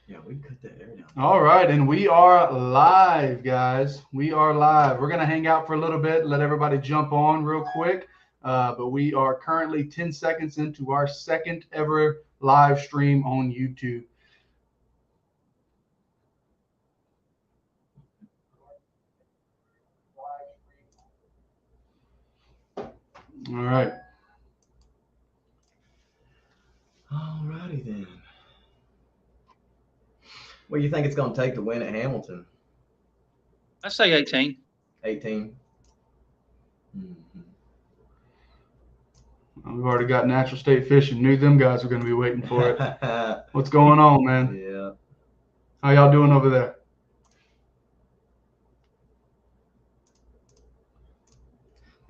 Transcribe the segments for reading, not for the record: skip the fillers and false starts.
Yeah, we cut that air down. All right, and we are live, guys. We are live. We're going to hang out for a little bit, let everybody jump on real quick. But we are currently 10 seconds into our second ever live stream on YouTube. All right. All righty then. What do you think it's going to take to win at Hamilton? I say 18. 18. Mm-hmm. We've already got Natural State Fishing. Knew them guys were going to be waiting for it. What's going on, man? Yeah. How y'all doing over there?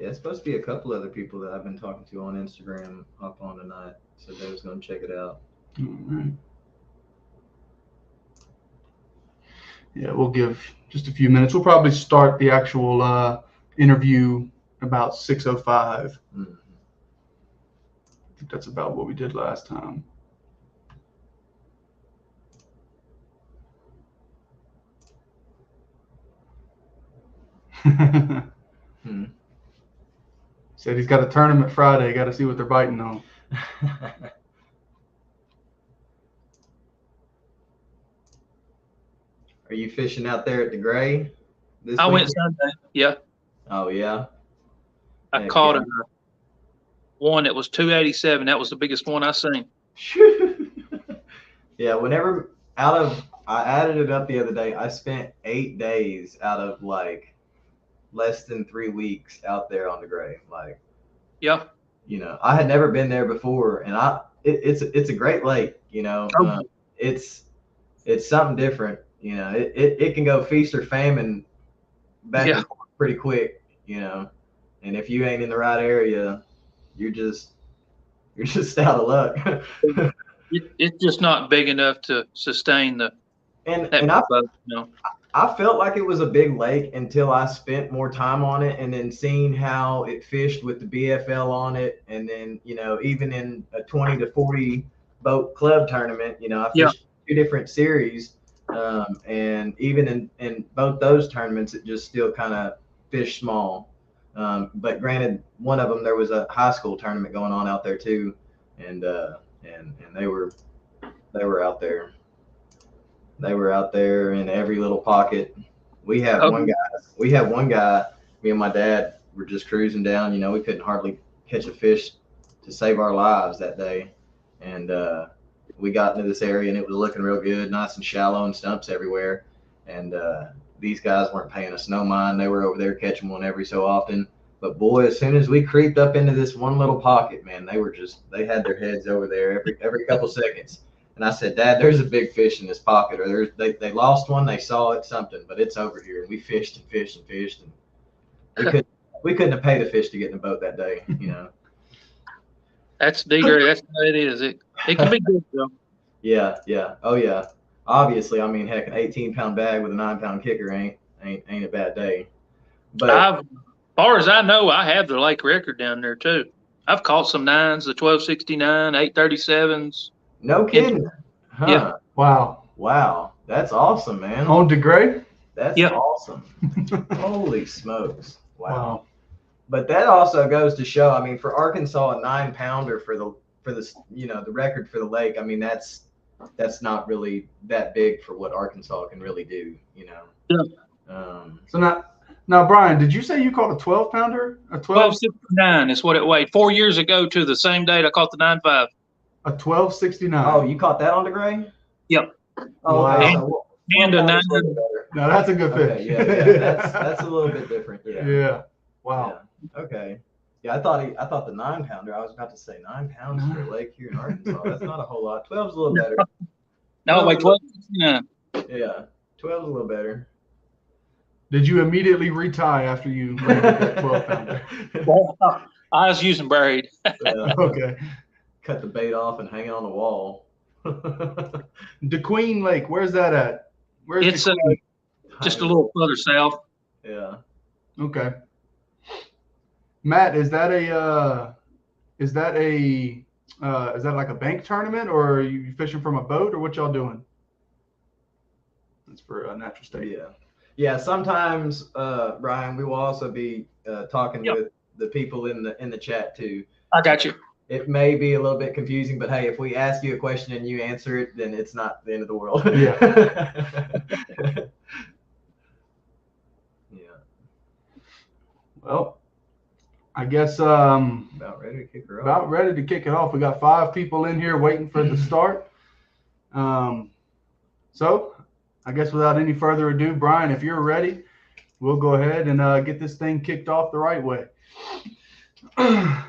Yeah, it's supposed to be a couple other people that I've been talking to on Instagram up on tonight. So they was going to check it out. All right. Yeah, we'll give just a few minutes. We'll probably start the actual interview about 6:05. Mm-hmm. I think that's about what we did last time. Said he's got a tournament Friday. Got to see what they're biting on. Are you fishing out there at Degray this I weekend? went Sunday. Yeah. Oh, yeah? I caught one that was 287. That was the biggest one I seen. Yeah, whenever I added it up the other day, I spent 8 days out of like less than 3 weeks out there on Degray. Like, yeah, you know, I had never been there before, and it's a great lake. You know, it's something different. You know, it can go feast or famine back and forth pretty quick. You know, and if you ain't in the right area, you're just out of luck. It's just not big enough to sustain the. And I felt like it was a big lake until I spent more time on it, and then seeing how it fished with the BFL on it, and then, you know, even in a 20 to 40 boat club tournament, you know, I fished 2 different series, and even in both those tournaments, it just still kind of fished small. But granted, one of them, there was a high school tournament going on out there too, and they were out there. They were out there in every little pocket. We have one guy. Me and my dad were just cruising down. You know, we couldn't hardly catch a fish to save our lives that day, and we got into this area, and it was looking real good, nice and shallow, and stumps everywhere. And these guys weren't paying us no mind. They were over there catching one every so often. But boy, as soon as we creeped up into this one little pocket, man, they had their heads over there every couple seconds. And I said, Dad, there's a big fish in this pocket, or they lost one, they saw it, something, but it's over here. And we fished and fished and fished, and we couldn't have paid a fish to get in the boat that day, you know. That's Degray. That's how it is. It can be good though. Yeah. Oh yeah. Obviously, I mean, heck, an 18-pound bag with a 9-pound kicker ain't a bad day. But as far as I know, I have the lake record down there too. I've caught some 9s, the 1269, 837s. No kidding. Huh. Yeah. Wow. That's awesome, man. On Degray? That's awesome. Holy smokes. Wow. But that also goes to show, I mean, for Arkansas, a 9-pounder for the you know, the record for the lake, I mean, that's not really that big for what Arkansas can really do, you know. Yeah. So now, Brian, did you say you caught a 12-pounder? A 1269 is what it weighed. 4 years ago to the same date, I caught the 9.5. A 1269. Oh, you caught that on Degray? Yep. Oh, wow. And a 9. Now that's a good fish. Okay, yeah, that's a little bit different. Yeah. Wow. Yeah. Okay. Yeah, I thought the 9-pounder. I was about to say 9 pounds for a lake here in Arkansas. That's not a whole lot. 12's a little better. No, wait, 1269. Yeah, 12's a little better. Did you immediately retie after you landed that 12-pounder? Well, I was using buried. Okay. Cut the bait off and hang it on the wall. DeQueen Lake, where's that at? It's just a little further south. Yeah. Okay. Matt, is that like a bank tournament, or are you fishing from a boat, or what y'all doing? That's for natural state. Yeah. Yeah. Sometimes, Brian, we will also be talking with the people in the chat too. I got you. It may be a little bit confusing, but hey, if we ask you a question and you answer it, then it's not the end of the world. Yeah. Yeah. Well, I guess about ready to kick her off. About ready to kick it off. We got 5 people in here waiting for the start. So I guess without any further ado, Brian, if you're ready, we'll go ahead and get this thing kicked off the right way.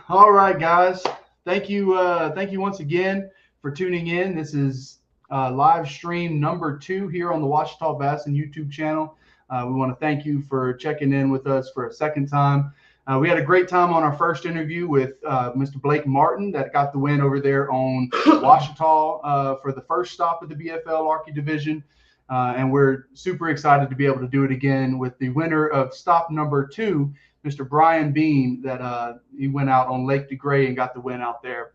All right, guys. Thank you once again for tuning in. This is live stream number 2 here on the Ouachita Bassin YouTube channel. We want to thank you for checking in with us for a second time. We had a great time on our first interview with Mr. Blake Martin that got the win over there on Ouachita for the first stop of the BFL Arkie division. And we're super excited to be able to do it again with the winner of stop number 2, Mr. Brian Bean, that he went out on Lake Degray and got the win out there.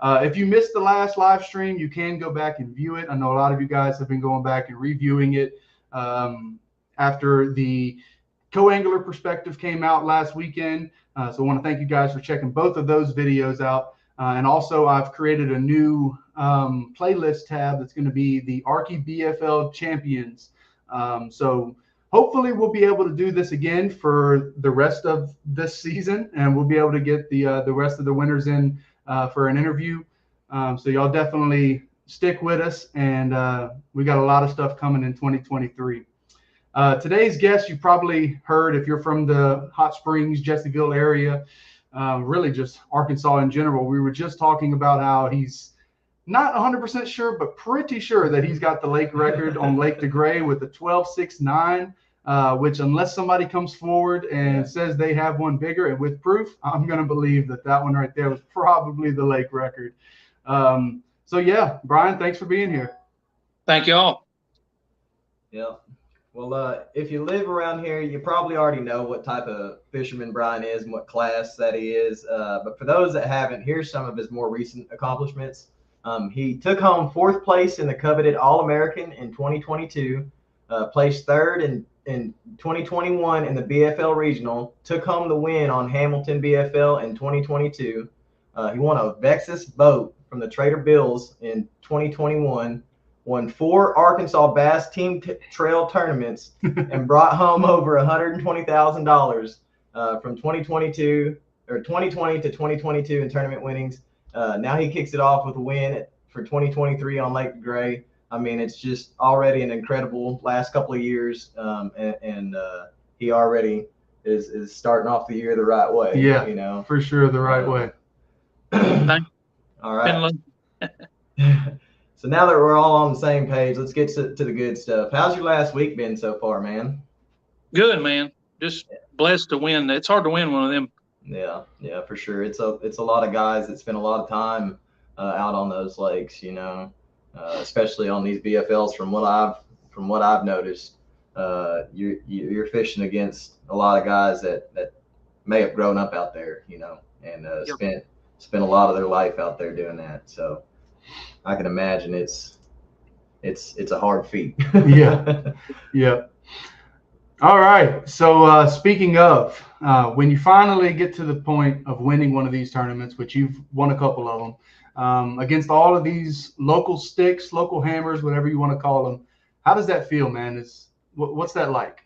If you missed the last live stream, you can go back and view it. I know a lot of you guys have been going back and reviewing it after the co-angler perspective came out last weekend. So I want to thank you guys for checking both of those videos out. And also I've created a new playlist tab that's going to be the Arkie BFL Champions. So hopefully we'll be able to do this again for the rest of this season, and we'll be able to get the rest of the winners in for an interview. So y'all definitely stick with us, and we got a lot of stuff coming in 2023. Today's guest, you probably heard if you're from the Hot Springs, Jessieville area, really just Arkansas in general. We were just talking about how he's not 100% sure, but pretty sure that he's got the lake record on Lake Degray with a 12.69, which unless somebody comes forward and says they have one bigger and with proof, I'm going to believe that that one right there was probably the lake record. So yeah, Brian, thanks for being here. Thank you all. Yeah. Well, if you live around here, you probably already know what type of fisherman Brian is and what class that he is. But for those that haven't, here's some of his more recent accomplishments. He took home 4th place in the coveted All-American in 2022, placed 3rd in 2021 in the BFL Regional, took home the win on Hamilton BFL in 2022. He won a Vexus boat from the Trader Bills in 2021. Won 4 Arkansas Bass Team Trail tournaments and brought home over $120,000 from 2020 to 2022 in tournament winnings. Now he kicks it off with a win for 2023 on Lake Degray. I mean, it's just already an incredible last couple of years, and he already is starting off the year the right way. Yeah, you know, for sure, the right way. All right. So now that we're all on the same page, let's get to the good stuff. How's your last week been so far, man? Good, man. Just blessed to win. It's hard to win one of them. Yeah, for sure. It's a lot of guys that spend a lot of time out on those lakes, you know, especially on these BFLs. From what I've noticed, you're fishing against a lot of guys that may have grown up out there, you know, and spent a lot of their life out there doing that. So I can imagine it's a hard feat. Yeah. All right. So speaking of, when you finally get to the point of winning one of these tournaments, which you've won a couple of them, against all of these local sticks, local hammers, whatever you want to call them, how does that feel, man? What's that like?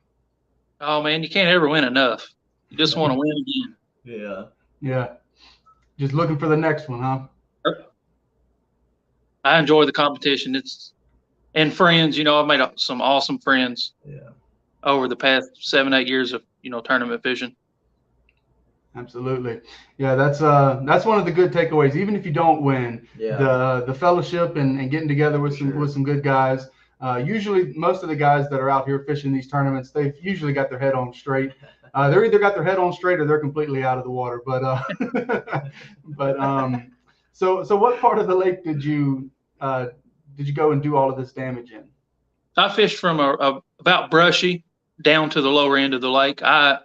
Oh man, you can't ever win enough. You just want to win again. Yeah. Just looking for the next one, huh? I enjoy the competition. And friends, you know, I've made some awesome friends over the past 7-8 years of, you know, tournament fishing. Absolutely. Yeah, that's one of the good takeaways. Even if you don't win, the fellowship and getting together with some good guys. Usually most of the guys that are out here fishing these tournaments, they've usually got their head on straight. They're either got their head on straight or they're completely out of the water. But so what part of the lake did you go and do all of this damage in? I fished from about Brushy down to the lower end of the lake. I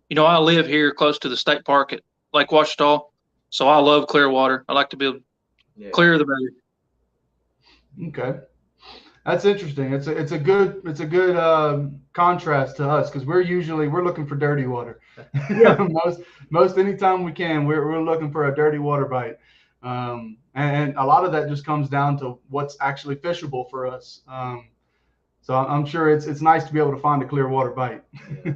live here close to the state park at Lake Ouachita, so I love clear water. I like to be clear of the better. Okay. That's interesting. It's a good contrast to us because we're looking for dirty water. Yeah. most anytime we can, we're looking for a dirty water bite. And a lot of that just comes down to what's actually fishable for us. So I'm sure it's nice to be able to find a clear water bite. Yeah.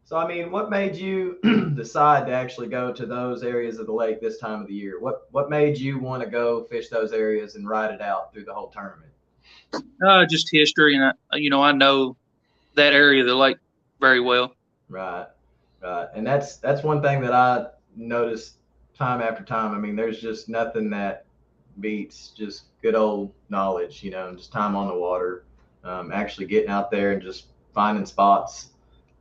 So, I mean, what made you decide to actually go to those areas of the lake this time of the year? What made you want to go fish those areas and ride it out through the whole tournament? Just history, and I know that area of the lake very well. Right, right, and that's one thing that I noticed time after time. I mean, there's just nothing that beats just good old knowledge, just time on the water, actually getting out there and just finding spots.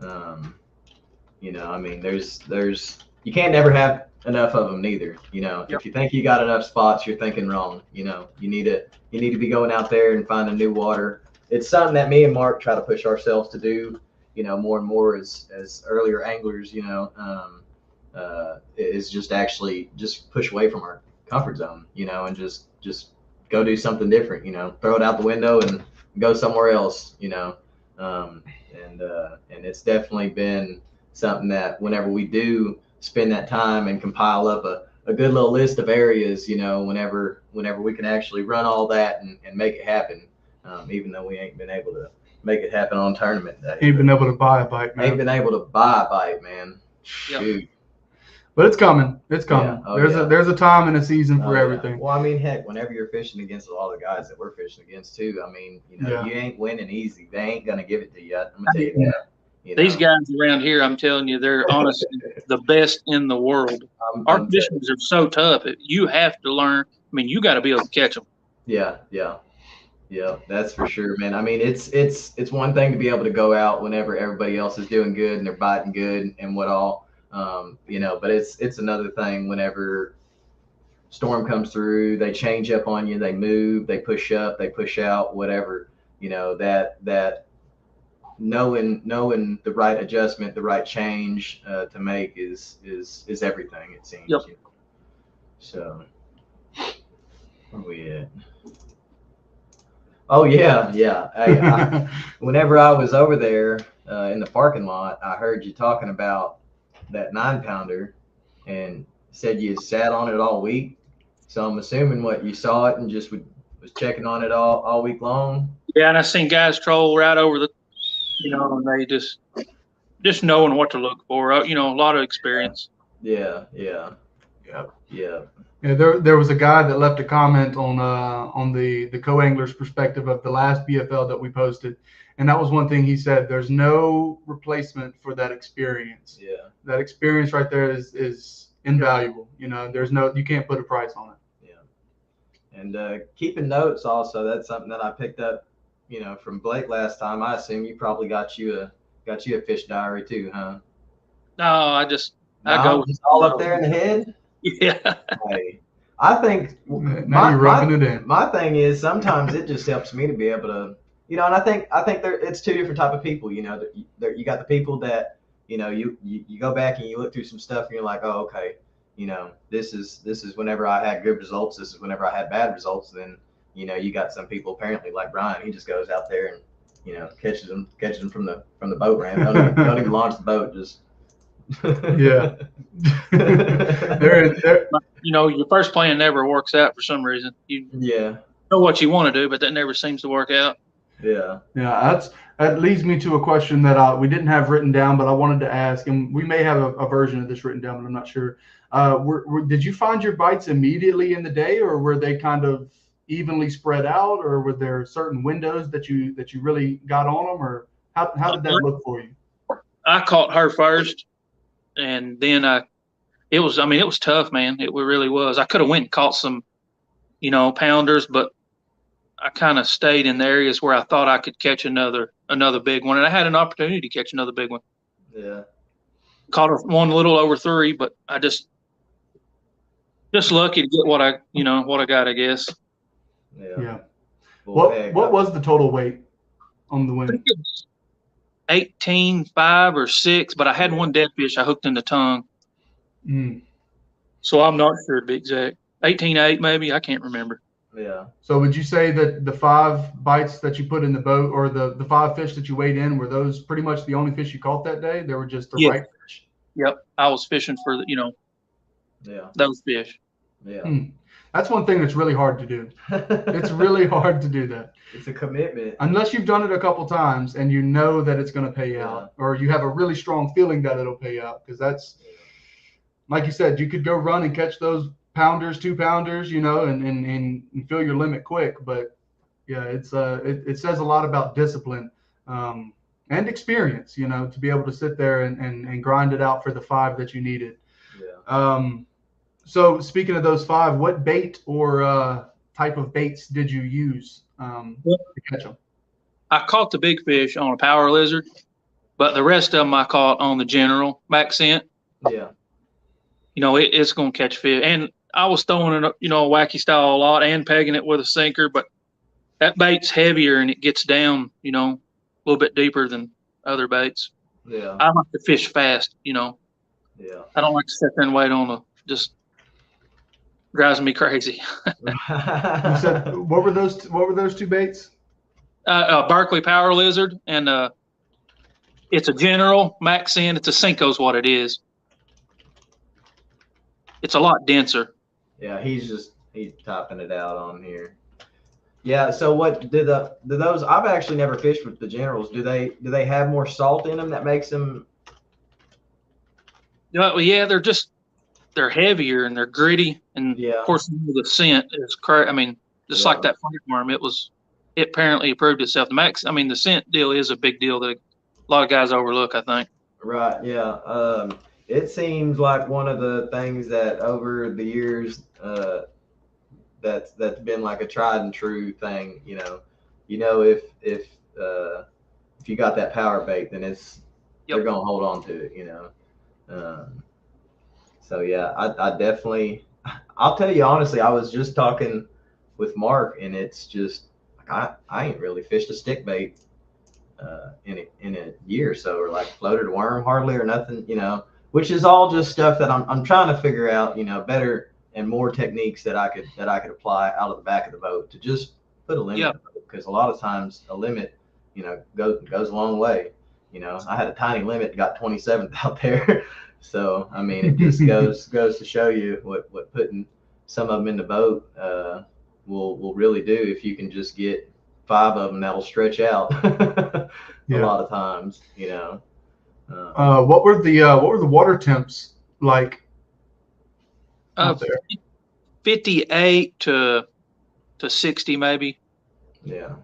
I mean, there's you can't never have enough of them neither. Yep. If you think you got enough spots, you're thinking wrong. You need to be going out there and finding new water. It's something that me and Mark try to push ourselves to do, more and more as earlier anglers, is just actually just push away from our comfort zone, and just go do something different, throw it out the window and go somewhere else, and it's definitely been something that whenever we do spend that time and compile up a good little list of areas, whenever we can actually run all that and make it happen, even though we ain't been able to make it happen on tournament day. Ain't been able to buy a bite, man. Ain't been able to buy a bite, man. Yep. Shoot. But it's coming. It's coming. Yeah. There's a time and a season for everything. Well, I mean, heck, whenever you're fishing against a lot of the guys that we're fishing against too, I mean, you ain't winning easy. They ain't gonna give it to you. I'm gonna tell you that. These guys around here, I'm telling you, they're honestly the best in the world. Our fishermen are so tough. You have to learn. I mean, you got to be able to catch them. Yeah, that's for sure, man. I mean, it's one thing to be able to go out whenever everybody else is doing good and they're biting good and what all, but it's another thing whenever storm comes through, they change up on you, they move, they push up, they push out, whatever, that knowing the right adjustment, the right change to make is everything, it seems. Yep. So where are we at? Oh yeah. Whenever I was over there in the parking lot, I heard you talking about that 9-pounder and said you sat on it all week. So I'm assuming you saw it and just was checking on it all week long. Yeah, and I seen guys troll right over the, and they just knowing what to look for. A lot of experience. Yeah. Yeah, there was a guy that left a comment on the co-angler's perspective of the last BFL that we posted, and that was one thing he said. There's no replacement for that experience. Yeah, that experience right there is invaluable. You can't put a price on it. Yeah, and keeping notes also. That's something that I picked up, from Blake last time. I assume you probably got you a fish diary too, huh? No, I go just all up there in the head. Yeah. Hey, I think you're rubbing it in. My thing is sometimes it just helps me to be able to, and I think it's two different type of people. You got the people that you go back and you look through some stuff and you're like, oh, okay, this is whenever I had good results. This is whenever I had bad results. Then you got some people apparently like Brian. He just goes out there and catches them from the boat ramp. Don't even launch the boat. Just yeah. Your first plan never works out for some reason. You know what you want to do, but that never seems to work out. Yeah. That leads me to a question that we didn't have written down, but I wanted to ask, and we may have a version of this written down, but I'm not sure. Did you find your bites immediately in the day, or were they kind of evenly spread out, or were there certain windows that you really got on them, or how did that look for you? I caught her first. And then it was tough, man. It really was. I could have went and caught some, pounders, but I kind of stayed in the areas where I thought I could catch another big one. And I had an opportunity to catch another big one. Yeah. Caught one a little over 3, but I just lucky to get what I got, I guess. Yeah. What was the total weight on the wing? 18.5 or 6, but I had one dead fish I hooked in the tongue. So I'm not sure to be exact. 18.8 maybe, I can't remember. Yeah. So would you say that the 5 bites that you put in the boat, or the 5 fish that you weighed in, were those pretty much the only fish you caught that day? They were just the Yeah. right fish? Yep. I was fishing for those fish. Yeah. That's one thing that's really hard to do. It's really hard to do that. It's a commitment. Unless you've done it a couple times and you know that it's going to pay out, or you have a really strong feeling that it'll pay out. Because that's, like you said, you could go run and catch those pounders, 2-pounders, and fill your limit quick. But yeah, it says a lot about discipline and experience, to be able to sit there and grind it out for the 5 that you needed. Yeah. So speaking of those 5, what bait or type of baits did you use to catch them? I caught the big fish on a power lizard, but the rest of them I caught on the general back scent. Yeah. It's going to catch fish. And I was throwing it, a wacky style a lot and pegging it with a sinker, but that bait's heavier and it gets down, a little bit deeper than other baits. Yeah. I like to fish fast, Yeah. I don't like to sit there and wait on just drives me crazy. You said, what were those 2 baits? Berkeley Power Lizard, and it's a general max scent. It's a Cinco's what it is. It's a lot denser. Yeah, he's topping it out on here. Yeah. So what do those? I've actually never fished with the generals. Do they have more salt in them that makes them? Yeah, they're heavier and they're gritty, and of course the scent is just like that flatworm. It apparently proved itself. The scent deal is a big deal that a lot of guys overlook, I think. Right. Yeah. It seems like one of the things that over the years that's been like a tried and true thing. If you got that power bait, then they're gonna hold on to it. So yeah, I definitely. I'll tell you honestly, I was just talking with Mark, and it's just I ain't really fished a stick bait in a year or so, or like floated a worm hardly or nothing, which is all just stuff that I'm trying to figure out, better and more techniques that I could apply out of the back of the boat to just put a limit, because a lot of times a limit, goes a long way. I had a tiny limit, got 27th out there. So, it just goes to show you what putting some of them in the boat will really do if you can just get 5 of them that'll stretch out a lot of times, What were the water temps like out there? 58 to 60 maybe. Yeah.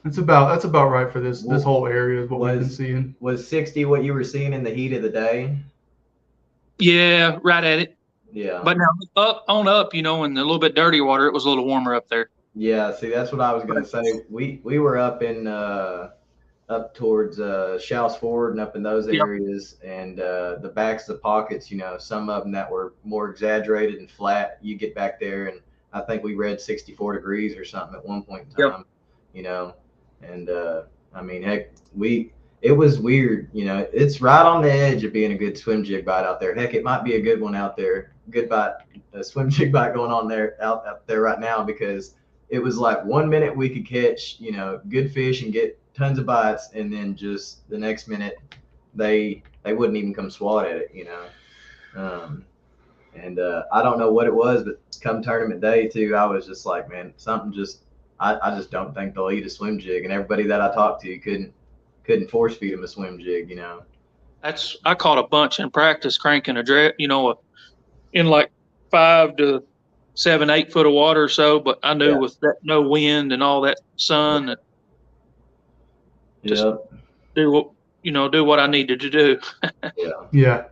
That's about right for this whole area is what we've been seeing. Was 60 what you were seeing in the heat of the day? Yeah, right at it. Yeah. But now up, in the little bit dirty water, it was a little warmer up there. Yeah, see, that's what I was gonna say. We were up in up towards Shouse Ford and up in those areas, and the backs of the pockets, some of them that were more exaggerated and flat. You get back there, and I think we read 64 degrees or something at one point in time. And heck, it was weird. It's right on the edge of being a good swim jig bite out there. Heck, it might be a good one out there. Good bite, a swim jig bite going on there out there right now, because it was like 1 minute we could catch, good fish and get tons of bites, and then just the next minute they wouldn't even come swat at it, and I don't know what it was, but come tournament day too, I was just like, man, something just I just don't think they'll eat a swim jig, and everybody that I talked to couldn't force feed them a swim jig, I caught a bunch in practice cranking in like 5 to 7, 8 foot of water or so, but I knew with that no wind and all that sun, that just do what I needed to do. Yeah.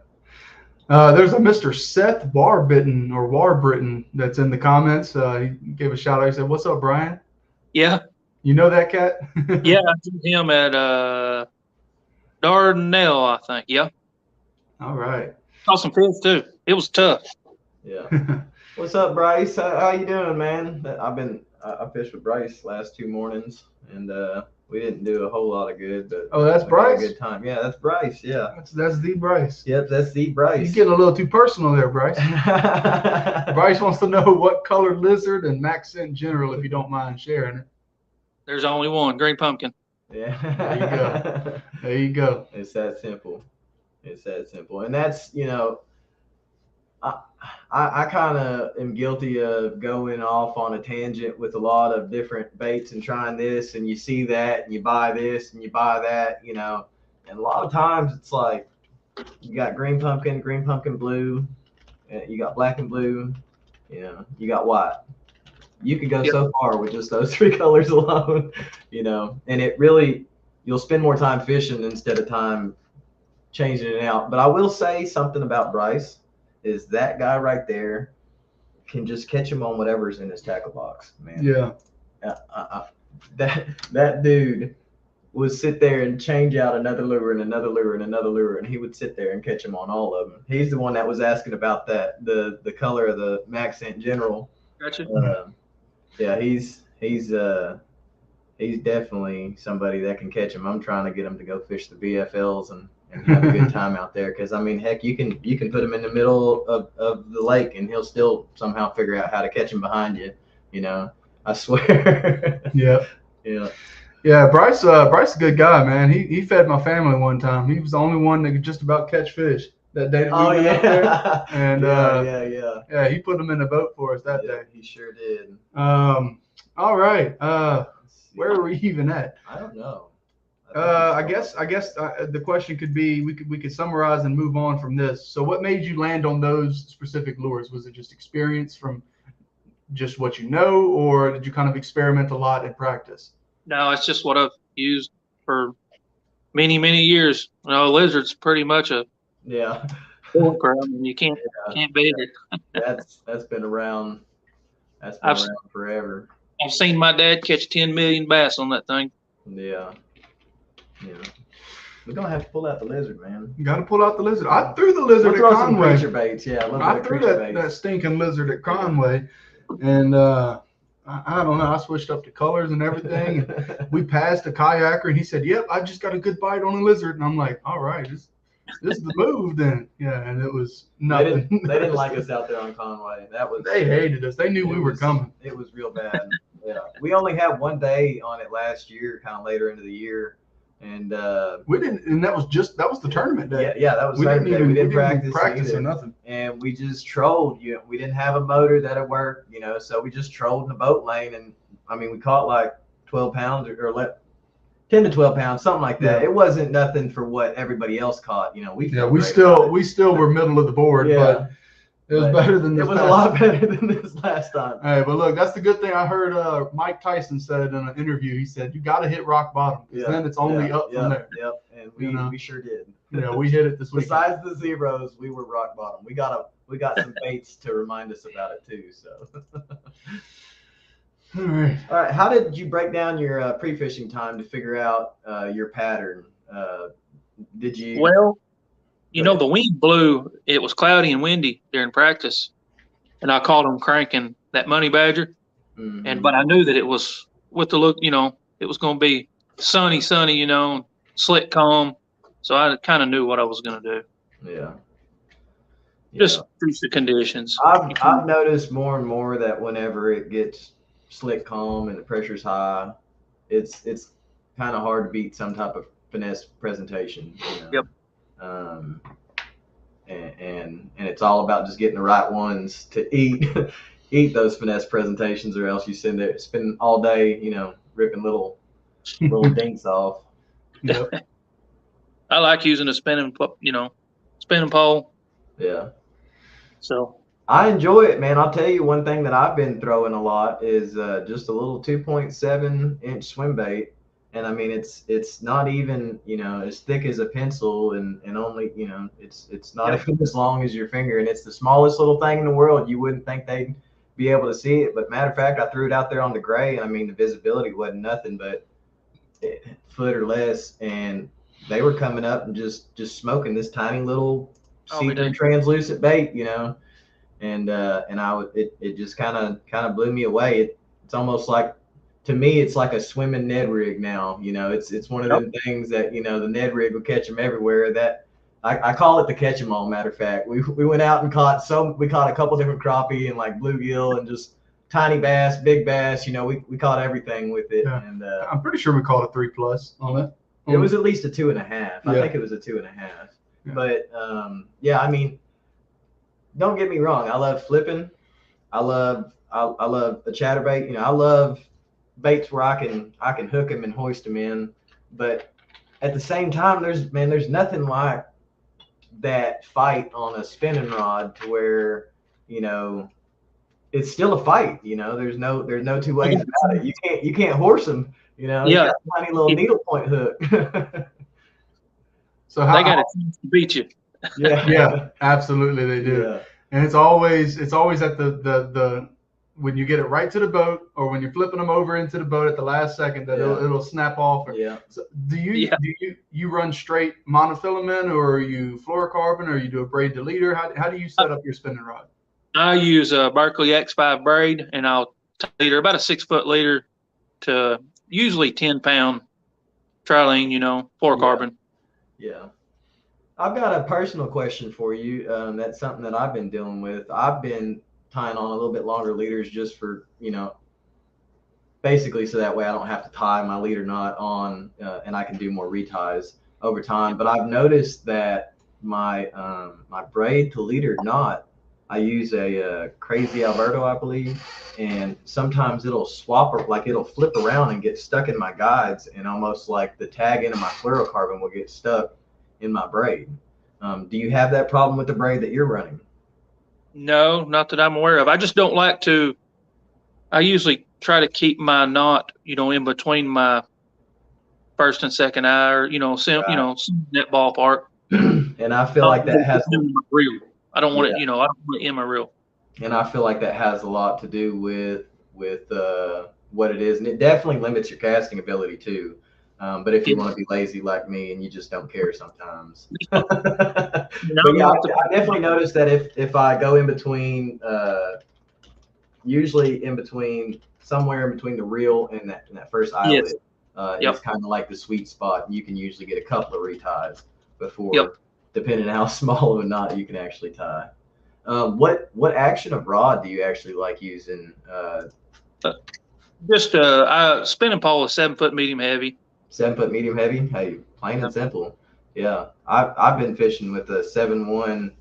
There's a Mr. Seth Warbritton that's in the comments. He gave a shout out. He said, "What's up, Brian?" Yeah. You know that cat? Yeah, I did him at Dardanelle, I think. Yeah. All right. Caught some fish too. It was tough. Yeah. What's up, Bryce? How you doing, man? I've I fished with Bryce last 2 mornings, and we didn't do a whole lot of good, but that's we Bryce. had a good time. Yeah, that's Bryce. Yeah, that's the Bryce. Yep, that's the Bryce. You're getting a little too personal there, Bryce. Bryce wants to know what color lizard and Max scent in general, if you don't mind sharing it. There's only one, green pumpkin. Yeah. There you go. There you go. It's that simple. It's that simple. And that's, I kind of am guilty of going off on a tangent with a lot of different baits and trying this, and you see that, and you buy this, and you buy that, and a lot of times it's like you got green pumpkin blue, you got black and blue, you got white. You could go so far with just those 3 colors alone, and it really, you'll spend more time fishing instead of time changing it out. But I will say something about Bryce is that guy right there can just catch him on whatever's in his tackle box, man. Yeah. That dude would sit there and change out another lure and another lure and another lure, and he would sit there and catch him on all of them. He's the one that was asking about the color of the Max Scent General. Gotcha. Yeah, he's definitely somebody that can catch him. I'm trying to get him to go fish the BFLs and have a good time out there, because heck, you can put him in the middle of the lake and he'll still somehow figure out how to catch him behind you. I swear. Yeah. Yeah. Yeah, Bryce is a good guy, man. He fed my family one time. He was the only one that could just about catch fish that day that we went out there. And yeah, he put them in the boat for us that day. He sure did. All right. Where are we even at? I don't know. I guess the question could be, we could summarize and move on from this. So what made you land on those specific lures? Was it just experience from just what you know, or did you kind of experiment a lot in practice? No, it's just what I've used for many, many years. Lizard's pretty much a you can't beat it. That's been around. That's been around forever. I've seen my dad catch 10 million bass on that thing. Yeah. We're gonna have to pull out the lizard, man. You gotta pull out the lizard. I threw the lizard at Conway. Some baits, yeah. I threw that stinking lizard at Conway, and I don't know. I switched up the colors and everything. And we passed a kayaker, and he said, "Yep, I just got a good bite on a lizard." And I'm like, "All right, this is the move then." Yeah, and it was nothing. They didn't like us out there on Conway. They hated us. They knew we were coming. It was real bad. Yeah, we only had one day on it last year, kind of later into the year, and we didn't. And that was the tournament day. Yeah, that was. We didn't practice or nothing. And we just trolled. We didn't have a motor that'd work. So we just trolled in the boat lane, and we caught like 12 pounds or 10 to 12 pounds, something like that. Yeah. It wasn't nothing for what everybody else caught. We still were middle of the board, but. It was better than this. It was a lot better than this last time. Hey, but look, that's the good thing. I heard Mike Tyson said in an interview. He said, "You got to hit rock bottom, because then it's only up from there." Yep, and we sure did. Yeah, we hit it this week. Besides the zeros, we were rock bottom. We got some baits to remind us about it too. So. All right. How did you break down your pre-fishing time to figure out your pattern? Did you? Well. The wind blew. It was cloudy and windy during practice, and I caught him cranking that money badger. Mm-hmm. But I knew that it was with the look. It was going to be sunny, slick, calm. So I kind of knew what I was going to do. Yeah. Just through the conditions. I've noticed more and more that whenever it gets slick, calm, and the pressure's high, it's kind of hard to beat some type of finesse presentation. Yep. And it's all about just getting the right ones to eat those finesse presentations, or else you spend all day, ripping little dinks off. Yep. I like using a spinning pole. Yeah. So I enjoy it, man. I'll tell you one thing that I've been throwing a lot is just a little 2.7-inch swim bait. And it's not even, as thick as a pencil, and only, it's not even as long as your finger, and it's the smallest little thing in the world. You wouldn't think they'd be able to see it, but matter of fact, I threw it out there on the gray, and the visibility wasn't nothing but a foot or less, and they were coming up and just smoking this tiny little see-through translucent bait, and it just kind of blew me away. almost like, to me, it's like a swimming Ned rig now. You know, it's one of them things that, you know, the Ned rig will catch them everywhere. That I call it the catch 'em all. Matter of fact, we went out and caught a couple different crappie and like bluegill and just tiny bass, big bass. You know, we caught everything with it. Yeah. And I'm pretty sure we caught a 3+ on it. it was at least a 2.5. I Yeah. think it was a 2.5. Yeah. But yeah, I mean, don't get me wrong. I love flipping. I love a chatterbait. You know, I love baits where I can hook them and hoist them in. But at the same time, there's nothing like that fight on a spinning rod to where, you know, it's still a fight. You know, there's no two ways about it. You can't horse them. You know, Yeah. you got a tiny little needle point hook. So They got a chance to beat you. Yeah, absolutely they do. Yeah. And it's always at the when you get it right to the boat, or when you're flipping them over into the boat at the last second, that it'll snap off. Yeah. So do you run straight monofilament, or are you fluorocarbon, or you do a braid to leader? How do you set up your spinning rod? I use a Berkeley X5 braid, and I'll leader about a 6-foot leader to usually 10-pound trilene, you know, fluorocarbon. Yeah. I've got a personal question for you. That's something that I've been dealing with. I've been tying on a little bit longer leaders just for, you know, basically so that way I don't have to tie my leader knot on and I can do more reties over time. But I've noticed that my my braid to leader knot, I use a Crazy Alberto, I believe, and sometimes it'll swap, or like it'll flip around and get stuck in my guides, and almost like the tag end of my fluorocarbon will get stuck in my braid. Do you have that problem with the braid that you're running? No, not that I'm aware of. I just don't like to. I usually try to keep my knot, you know, in between my first and second eye, or you know, that ballpark. And I feel like that has real. I don't want it, you know, I don't want it in my reel. And I feel like that has a lot to do with what it is, and it definitely limits your casting ability too. But if you want to be lazy like me and you just don't care sometimes. But yeah, I definitely noticed that if I go in between, usually in between, somewhere in between the reel and that first eyelet, it's kind of like the sweet spot. And you can usually get a couple of reties before, depending on how small of a knot you can actually tie. What action of rod do you actually like using? Just a spinning pole, a 7-foot medium heavy. 7-foot medium heavy. Hey, plain and simple. Yeah, I've been fishing with a 7-1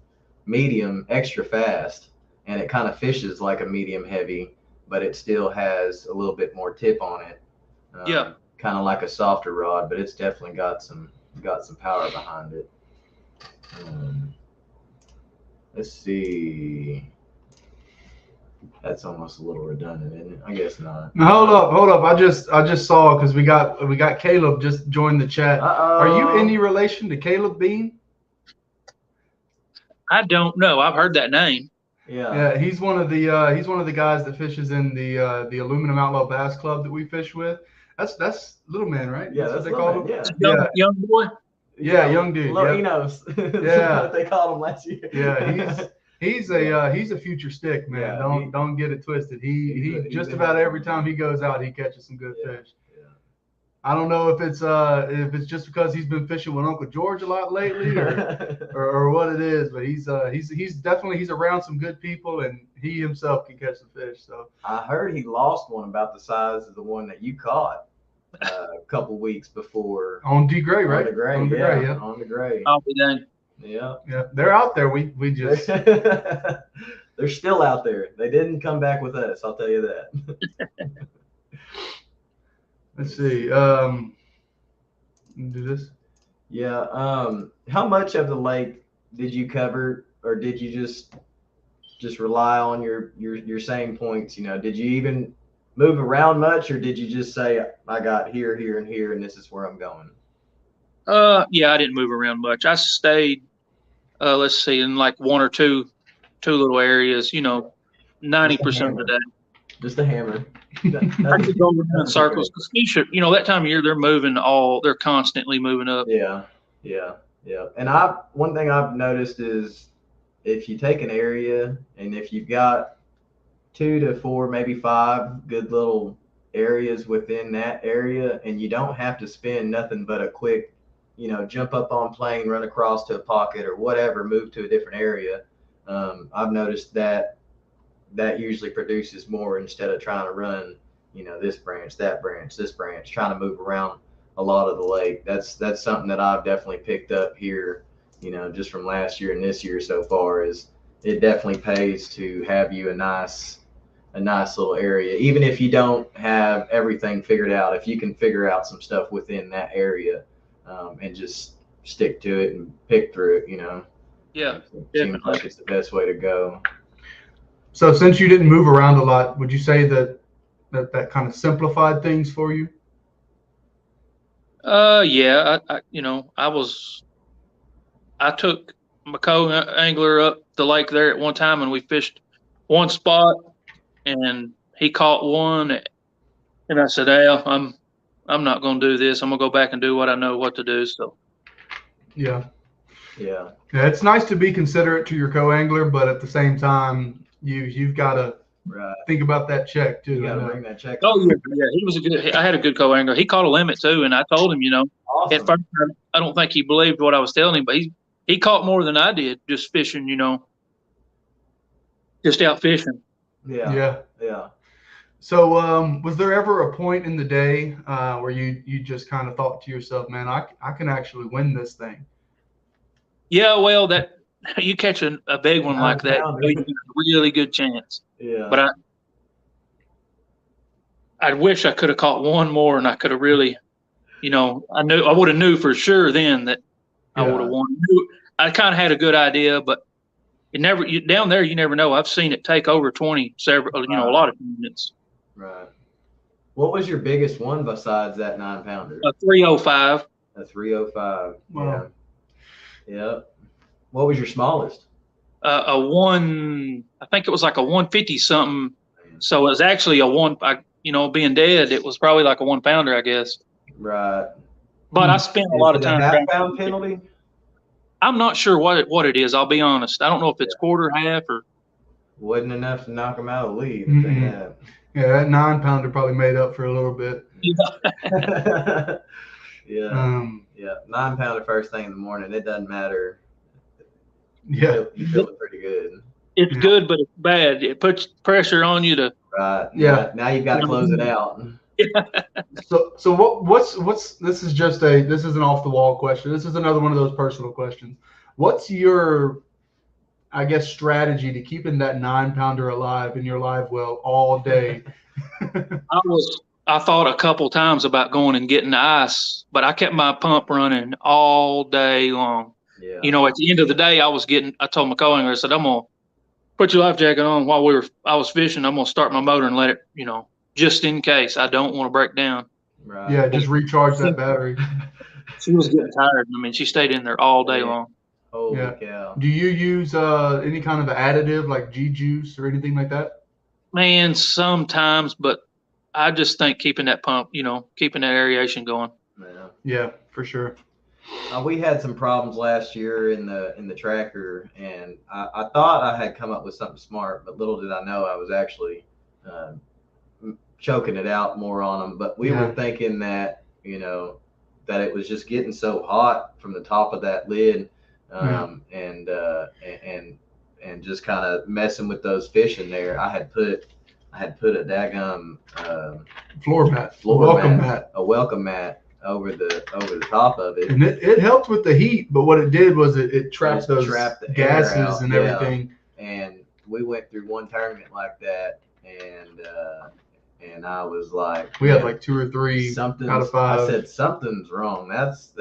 medium extra fast, and it kind of fishes like a medium heavy, but it still has a little bit more tip on it. Kind of like a softer rod, but it's definitely got some power behind it. Let's see. That's almost a little redundant, isn't it? I guess not. Hold up. I just saw, because we got Caleb just joined the chat. Are you any relation to Caleb Bean? I don't know. I've heard that name. Yeah, he's one of the guys that fishes in the Aluminum Outlaw Bass Club that we fish with. That's Little Man, right? Yeah, that's what they call him. Yeah. Young boy. Yeah, young dude. Enos. Yeah, what they called him last year. Yeah, he's a future stick, man. Yeah, don't get it twisted. He just about every time he goes out, he catches some good fish. Yeah. I don't know if it's just because he's been fishing with Uncle George a lot lately, or what it is, but he's definitely around some good people, and he himself can catch the fish. So I heard he lost one about the size of the one that you caught a couple weeks before on Degray, right? On Degray. I'll be done. Yeah. Yeah, they're out there. We just they're still out there. They didn't come back with us, I'll tell you that. Let's see. Do this. Yeah. How much of the lake did you cover, or did you just rely on your same points? You know, did you even move around much, or did you just say, I got here, here, and here, and this is where I'm going? Yeah, I didn't move around much. I stayed, let's see, in like one or two little areas, you know, 90% of the day. Just a hammer. I could go around in circles, because fish are, you know, that time of year, they're constantly moving up. Yeah. And one thing I've noticed is, if you take an area and if you've got 2 to 4, maybe 5 good little areas within that area, and you don't have to spend nothing but a quick, jump up on plane, run across to a pocket or whatever, move to a different area. I've noticed that usually produces more instead of trying to run, this branch, that branch, this branch, trying to move around a lot of the lake. That's something that I've definitely picked up here, just from last year and this year so far. Is it definitely pays to have you a nice little area, even if you don't have everything figured out. If you can figure out some stuff within that area, and just stick to it and pick through it, Yeah, it seems like it's the best way to go. So since you didn't move around a lot, would you say that kind of simplified things for you? Yeah, I took my co-angler up the lake there at one time, and we fished one spot, and he caught one, and I said, "Hey, I'm not going to do this. I'm going to go back and do what I know what to do." So, yeah, it's nice to be considerate to your co-angler, but at the same time, you've got to think about that check too. You got to bring that check. Oh yeah, he was I had a good co-angler. He caught a limit too, and I told him, awesome. At first I don't think he believed what I was telling him, but he caught more than I did just fishing, just out fishing. Yeah. So, was there ever a point in the day where you just kind of thought to yourself, man, I can actually win this thing? Yeah, well, that you catch a big one like that, you got a really good chance. Yeah. But I wish I could have caught one more, and I could have really, I would have knew for sure then that I would have won. I kind of had a good idea, but down there you never know. I've seen it take over 20, several, a lot of minutes. Right. What was your biggest one besides that 9-pounder? A 305. A 305. Wow. Yeah. What was your smallest? I think it was like a 150 something. So it was actually a one. Being dead, it was probably like a 1-pounder, I guess. Right. But I spent a lot of time. Half-pound penalty? I'm not sure what it is. I'll be honest. I don't know if it's quarter, half, or. Wasn't enough to knock him out of the lead. Yeah, that 9-pounder probably made up for a little bit. Yeah. 9-pounder first thing in the morning. It doesn't matter. Yeah. You feel it pretty good. It's good, but it's bad. It puts pressure on you to. Right. Yeah. Now you've got to close it out. So what's this is an off the wall question. This is another one of those personal questions. What's your, I guess, strategy to keeping that 9-pounder alive in your live well all day? I thought a couple times about going and getting the ice, but I kept my pump running all day long. Yeah. At the end of the day, I told my co-angler, I said, I'm going to put your life jacket on while I was fishing. I'm going to start my motor and let it, just in case. I don't want to break down. Right. Yeah, just recharge that battery. She was getting tired. She stayed in there all day long. Holy cow. Do you use any kind of additive like G-juice or anything like that? Man, sometimes, but I just think keeping that pump, keeping that aeration going. Yeah, for sure. We had some problems last year in the tracker, and I thought I had come up with something smart, but little did I know I was actually choking it out more on them. But we were thinking that that it was just getting so hot from the top of that lid, and just kind of messing with those fish in there. I had put a daggum a welcome mat over the top of it, and it helped with the heat. But what it did was it trapped the gases and everything. And we went through one tournament like that, and I was like, we had like 2 or 3 out of 5. I said something's wrong. That's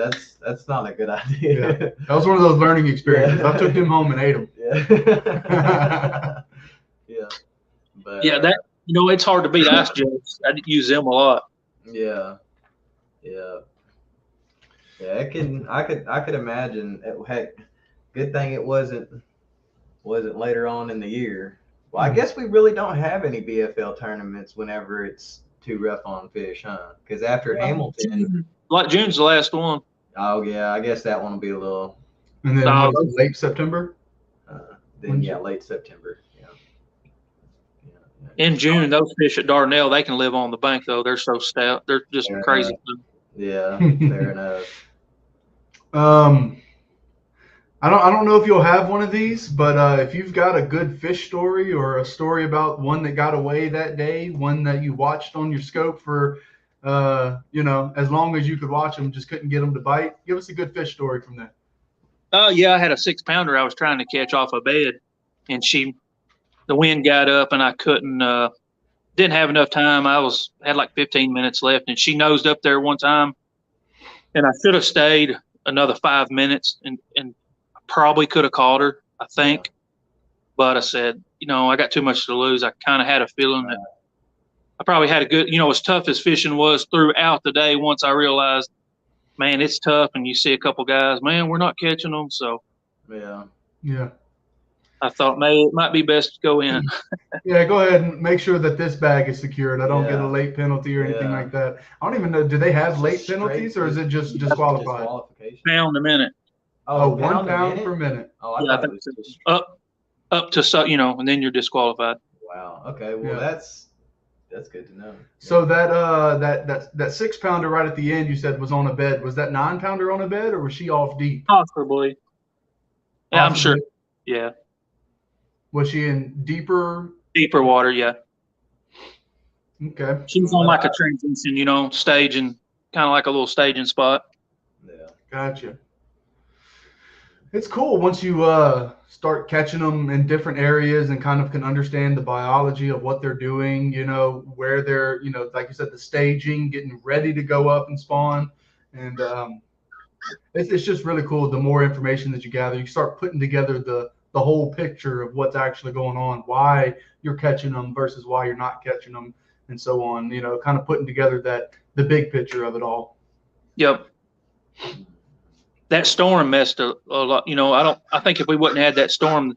not a good idea. Yeah. That was one of those learning experiences. I took him home and ate him. Yeah. Yeah. But that it's hard to beat ice jugs. I use them a lot. Yeah. I could imagine. Heck, good thing it wasn't later on in the year. Well, I guess we really don't have any BFL tournaments whenever it's too rough on fish, huh? Because after Hamilton, like June's the last one. Oh yeah, I guess that one will be a little. And then late September. Late September. In June, those fish at Dardanelle, they can live on the bank though. They're so stout. They're just Fair crazy. enough. Yeah, fair enough. I don't know if you'll have one of these, but if you've got a good fish story or a story about one that got away that day, one that you watched on your scope for, as long as you could watch them, just couldn't get them to bite, give us a good fish story from that. Oh yeah, I had a 6-pounder I was trying to catch off a bed, and the wind got up and I didn't have enough time. Had like 15 minutes left, and she nosed up there one time, and I should have stayed another 5 minutes and probably could have caught her, I think. Yeah. But I said, I got too much to lose. I kind of had a feeling that I probably had a good, as tough as fishing was throughout the day, once I realized, man, it's tough, and you see a couple guys, man, we're not catching them. So yeah. I thought maybe it might be best to go in. Yeah, go ahead and make sure that this bag is secured. I don't get a late penalty or anything like that. I don't even know. Do they have late penalties, or is it just disqualified? Pound a minute. Oh, 1 pound per minute. Oh, I thought it was just up to and then you're disqualified. Wow. Okay. Well, that's good to know. So that 6-pounder right at the end, you said was on a bed. Was that 9-pounder on a bed, or was she off deep? Possibly. Yeah, I'm sure. Yeah. Was she in deeper water? Yeah. Okay. She was on like a transition, staging, kind of like a little staging spot. Yeah. Gotcha. It's cool once you start catching them in different areas and kind of can understand the biology of what they're doing, where they're, like you said, the staging, getting ready to go up and spawn. And it's just really cool. The more information that you gather, you start putting together the whole picture of what's actually going on, why you're catching them versus why you're not catching them, and so on, kind of putting together the big picture of it all. Yep. That storm messed a lot. I think if we wouldn't have had that storm,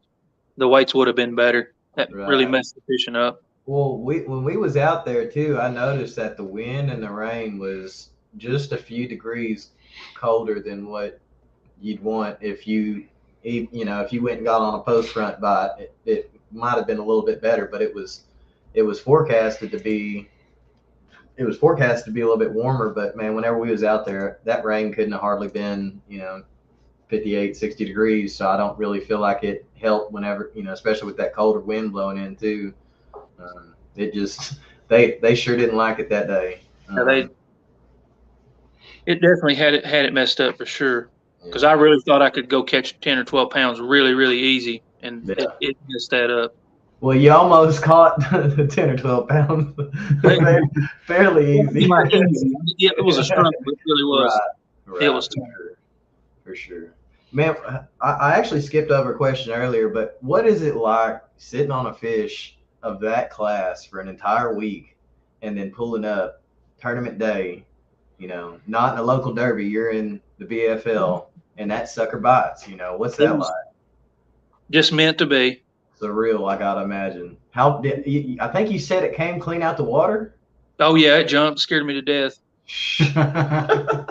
the weights would have been better. That really messed the fishing up. Well, when we was out there too, I noticed that the wind and the rain was just a few degrees colder than what you'd want if you went and got on a post front bite. It might have been a little bit better, but it was forecasted to be a little bit warmer. But man, whenever we was out there, that rain couldn't have hardly been 58, 60 degrees. So I don't really feel like it helped whenever, especially with that colder wind blowing in too. It just they sure didn't like it that day. It definitely had it messed up for sure. Because I really thought I could go catch 10 or 12 pounds really, really easy, and it messed that up. Well, you almost caught the 10 or 12 pounds fairly easy. Yeah, it was a struggle. It really was. Right. It was for sure. Man, I actually skipped over a question earlier, but what is it like sitting on a fish of that class for an entire week and then pulling up tournament day, not in a local derby, you're in the BFL, and that sucker bites, what's that like? Just meant to be. Surreal, I gotta imagine. I think you said it came clean out the water? Oh yeah, it jumped, scared me to death. I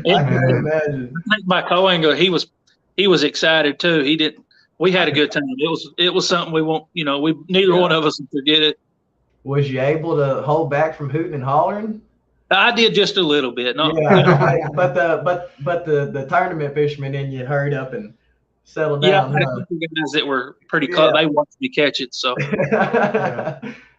can imagine. I think my co-angler, he was excited too. We had a good time. It was something we won't, neither one of us would forget it. Was you able to hold back from hooting and hollering? I did just a little bit. But the tournament fishermen in you hurried up and settled down. Yeah, I had a couple guys that were pretty close. They watched me catch it. So,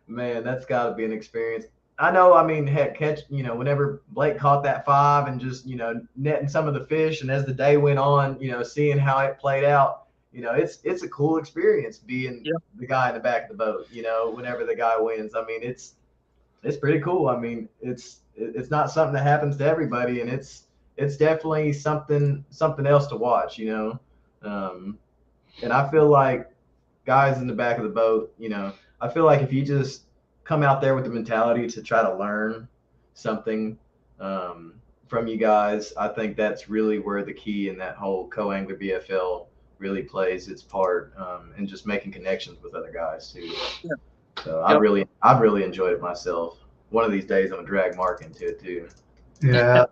man, that's got to be an experience. I know. I mean, heck, whenever Blake caught that 5 and just netting some of the fish, and as the day went on, seeing how it played out, it's a cool experience being the guy in the back of the boat. Whenever the guy wins, I mean, it's pretty cool. I mean, it's not something that happens to everybody, and it's definitely something else to watch, and I feel like guys in the back of the boat, I feel like if you just come out there with the mentality to try to learn something from you guys, I think that's really where the key in that whole co-angler BFL really plays its part, and just making connections with other guys too. Yeah. So I really enjoyed it myself. One of these days I'm gonna drag Mark into it too. Yeah.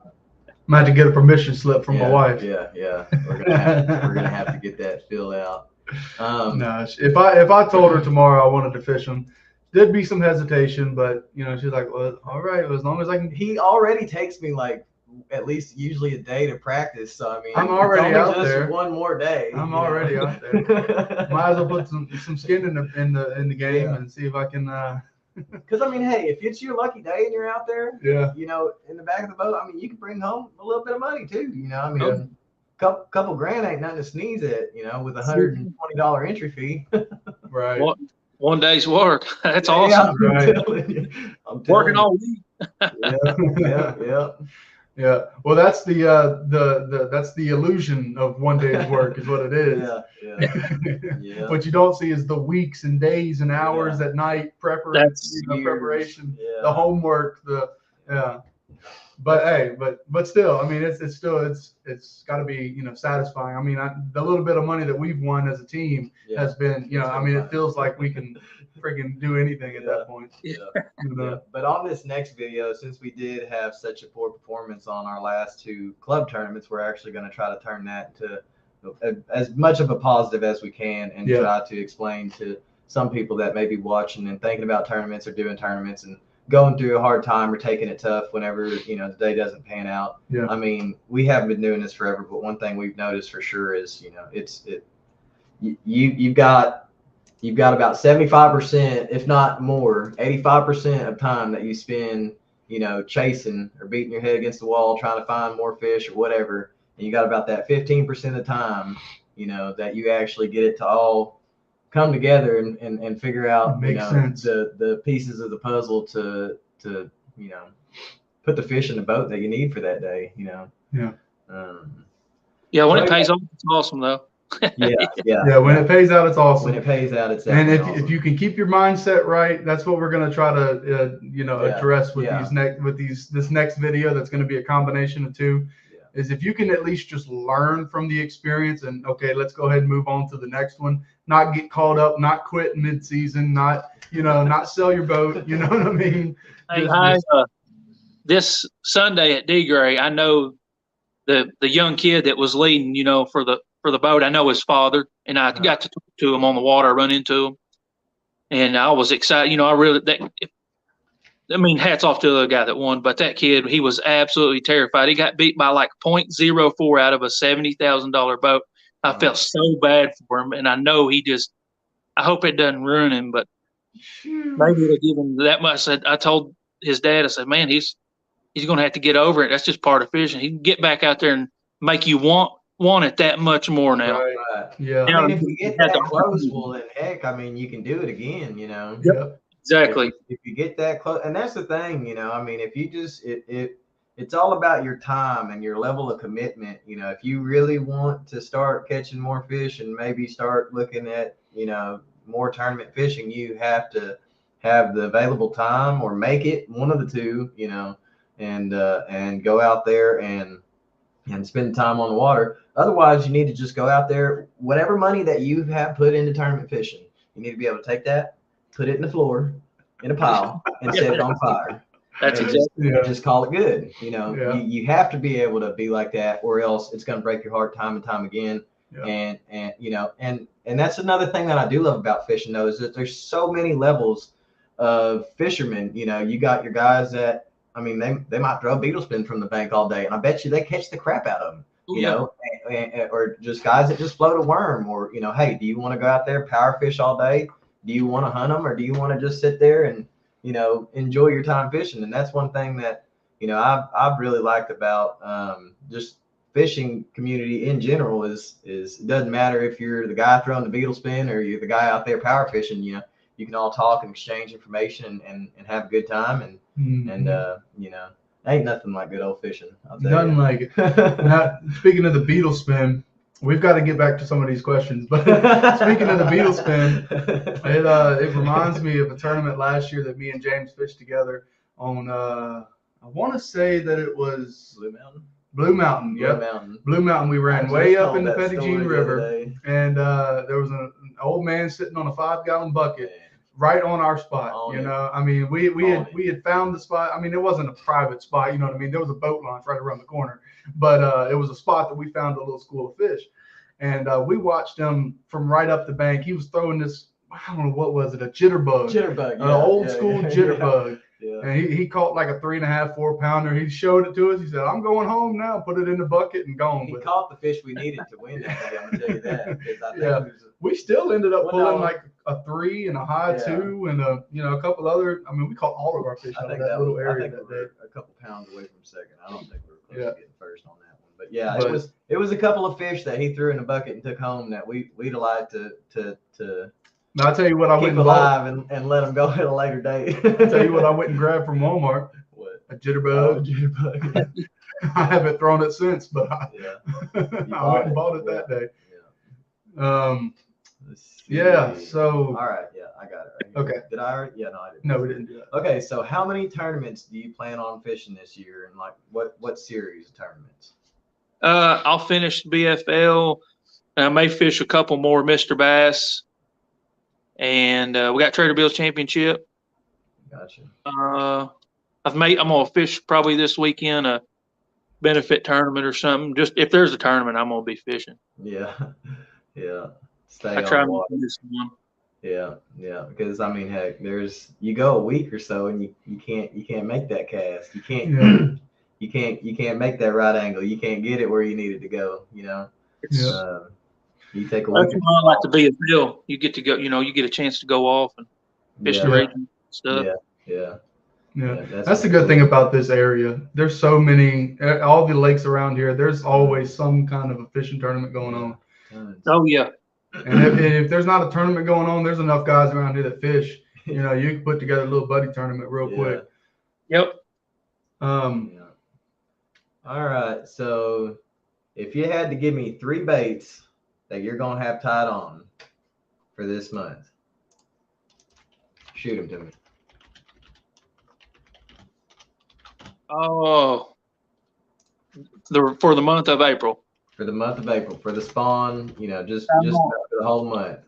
Might have to get a permission slip from my wife. Yeah. We're gonna have to get that filled out. No, if I told her tomorrow I wanted to fish them, did be some hesitation, but you know, she's like, well, all right, well, as long as I can. He already takes me like at least usually a day to practice. So I mean, I'm already it's only out just there. one more day. I'm already out there. Might as well put some skin in the game and see if I can. Because I mean, hey, if it's your lucky day and you're out there, you know, in the back of the boat, I mean, you can bring home a little bit of money too. You know, I mean, couple grand ain't nothing to sneeze at. You know, with $120 entry fee. Right. One day's work. That's awesome. Right. I'm working all week. Yeah. Well, that's that's the illusion of one day's work is what it is. What you don't see is the weeks and days and hours at night preparation, the homework, But hey, but still, I mean, it's got to be, you know, satisfying. I mean, the little bit of money that we've won as a team has been, you know, I mean, it feels like we can freaking do anything at that point. You know? But on this next video, since we did have such a poor performance on our last 2 club tournaments, we're actually going to try to turn that to as much of a positive as we can and try to explain to some people that may be watching and thinking about tournaments or doing tournaments and going through a hard time or taking it tough whenever, you know, the day doesn't pan out. I mean, we haven't been doing this forever, but one thing we've noticed for sure is, you know, you've got about 75%, if not more, 85% of time that you spend, you know, chasing or beating your head against the wall trying to find more fish or whatever, and you got about that 15% of time, you know, that you actually get it to all come together and figure out, you know, the pieces of the puzzle to you know, put the fish in the boat that you need for that day, you know. When it pays off, it's awesome though. When it pays out, it's awesome. When it pays out, it's and awesome. If you can keep your mindset right, that's what we're going to try to you know, address with this next video. That's going to be a combination of 2. Is if you can at least just learn from the experience and okay, let's go ahead and move on to the next one. Not get caught up, not quit mid-season, not, you know, not sell your boat. You know what I mean? This Sunday at Degray, I know the young kid that was leading, you know, for the boat. I know his father, and I got to talk to him on the water. I run into him, and I was excited. You know, I mean, hats off to the other guy that won, but that kid, he was absolutely terrified. He got beat by like 0.04 out of a $70,000 boat. I felt so bad for him, and I know I hope it doesn't ruin him, but maybe it'll give him that much. I told his dad, I said, man, he's going to have to get over it. That's just part of fishing. He can get back out there and make you want it that much more now. Yeah. I mean, if you get that close, well, then heck, I mean, you can do it again, you know. Exactly. If you get that close, and that's the thing, you know, I mean, if you just, it's all about your time and your level of commitment. You know, if you really want to start catching more fish and maybe start looking at, you know, more tournament fishing, you have to have the available time or make it one of the 2, you know, and go out there and spend time on the water. Otherwise, you need to just go out there, whatever money that you have put into tournament fishing, you need to be able to take that, put it in the floor in a pile and set it on fire. That's exactly. Just call it good. You know, you have to be able to be like that, or else it's going to break your heart time and time again. And you know, and that's another thing that I do love about fishing, though, is that there's so many levels of fishermen. You know, you got your guys that, I mean, they might throw a beetle spin from the bank all day, and I bet you they catch the crap out of them. You know, or just guys that just float a worm, or, you know, hey, do you want to go out there power fish all day? Do you want to hunt them, or do you want to just sit there and, you know, enjoy your time fishing? And that's one thing that, you know, I've really liked about just fishing community in general is it doesn't matter if you're the guy throwing the beetle spin or you're the guy out there power fishing. You know, you can all talk and exchange information and have a good time and you know, ain't nothing like good old fishing. Nothing like it. Now, speaking of the beetle spin, we've got to get back to some of these questions. But speaking of the beetle spin, it reminds me of a tournament last year that me and James fished together on. I want to say that it was Blue Mountain. Blue Mountain. We ran way up in the Pettigene River, and there was an old man sitting on a 5-gallon bucket. Right on our spot, you know. I mean, we had found the spot. I mean, it wasn't a private spot, you know what I mean. There was a boat launch right around the corner, but it was a spot that we found a little school of fish, and we watched him from right up the bank. He was throwing this I don't know, what was it, a jitterbug. Jitterbug, An old school jitterbug. Yeah. And he caught like a 3.5, 4 pounder. He showed it to us. He said, I'm going home now, put it in the bucket and gone. He with caught the fish we needed to win that day, I'm going to tell you that. Because I think Yeah. it was we still ended up pulling no. like a 3 and a high 2 and a couple other. I mean, we caught all of our fish out of that little area that day. A couple pounds away from second. I don't think we were close to getting first on that one. But yeah, it was a couple of fish that he threw in a bucket and took home that we'd like to now, I'll tell you what I went and alive and let them go at a later date. I'll tell you what I went and grabbed from Walmart. What? A jitterbug. Oh, jitterbug. I haven't thrown it since, but I went and bought it that day. Yeah. So. All right. Yeah, I got it right here. Okay. Did I already? Yeah, no, I didn't. No, we didn't do that. Okay, so how many tournaments do you plan on fishing this year, and like what series of tournaments? I'll finish BFL. I may fish a couple more Mr. Bass, and we got Trader Bill's Championship. Gotcha. I'm gonna fish probably this weekend a benefit tournament or something. Just if there's a tournament, I'm gonna be fishing. Yeah, yeah. I try to do this one. Yeah, yeah. Because I mean, heck, you go a week or so and you can't make that cast. You can't you can't make that right angle. You can't get it where you need it to go. You know. Yeah. You take a week. That's why I like to be a bill. You get to go. You know, you get a chance to go off and fish the region and stuff. Yeah. That's the good thing about this area. There's so many, all the lakes around here. There's always some kind of a fishing tournament going on. Oh yeah. And if there's not a tournament going on, there's enough guys around here that fish. You know, you can put together a little buddy tournament real quick. Yep. All right. So if you had to give me 3 baits that you're gonna have tied on for this month, shoot them to me. Oh, for the month of April. For the month of April, for the spawn, you know, just for the whole month.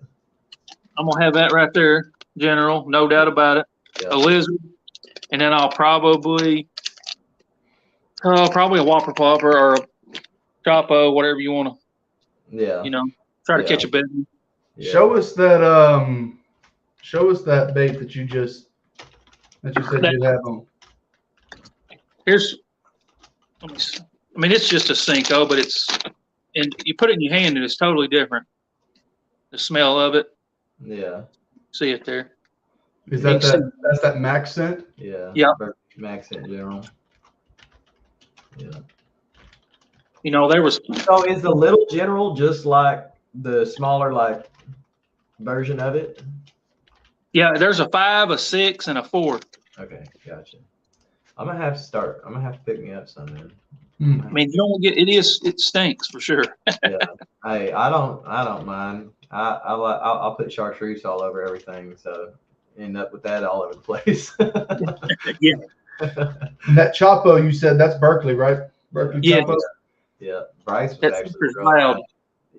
I'm gonna have that right there, General, no doubt about it. Yeah. A lizard, and then I'll probably a whopper plopper or a chopo, whatever you want to. Yeah. You know, try to catch a bit. Yeah. Show us that bait that you said you'd have on. Here's, I mean, it's just a Cinco, but and you put it in your hand and it's totally different. The smell of it. Yeah. See it there. Is that's that Max scent? Yeah. Yeah. Max scent general. Yeah. You know, there was. So is the little general just like the smaller like version of it? Yeah, there's a 5, a 6, and a 4. Okay, gotcha. I'm gonna have to pick me up some then. I mean, you don't get it stinks for sure. Yeah. Hey, I don't mind. I'll put chartreuse all over everything, so end up with that all over the place. Yeah. And that Chopo, you said that's Berkeley, right? Berkeley Chopo? Yeah. Bryce was That's actually wild.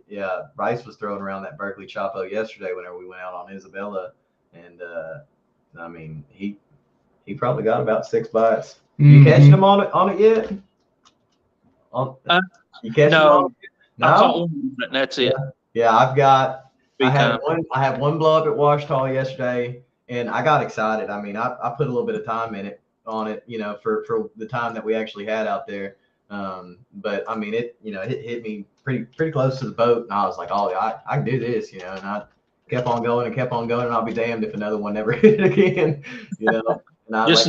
Yeah, Bryce was throwing around that Berkeley Chopo yesterday whenever we went out on Isabella, and I mean he probably got about 6 bites. You catching him on it yet? You catching him on it? No, I caught one, and that's it. Yeah, I had one blow up at Washita yesterday, and I got excited. I mean, I put a little bit of time on it, you know, for the time that we actually had out there. But I mean, it hit me pretty close to the boat, and I was like, oh, I can do this, you know, and I kept on going, and I'll be damned if another one never hit it again, you know. And I was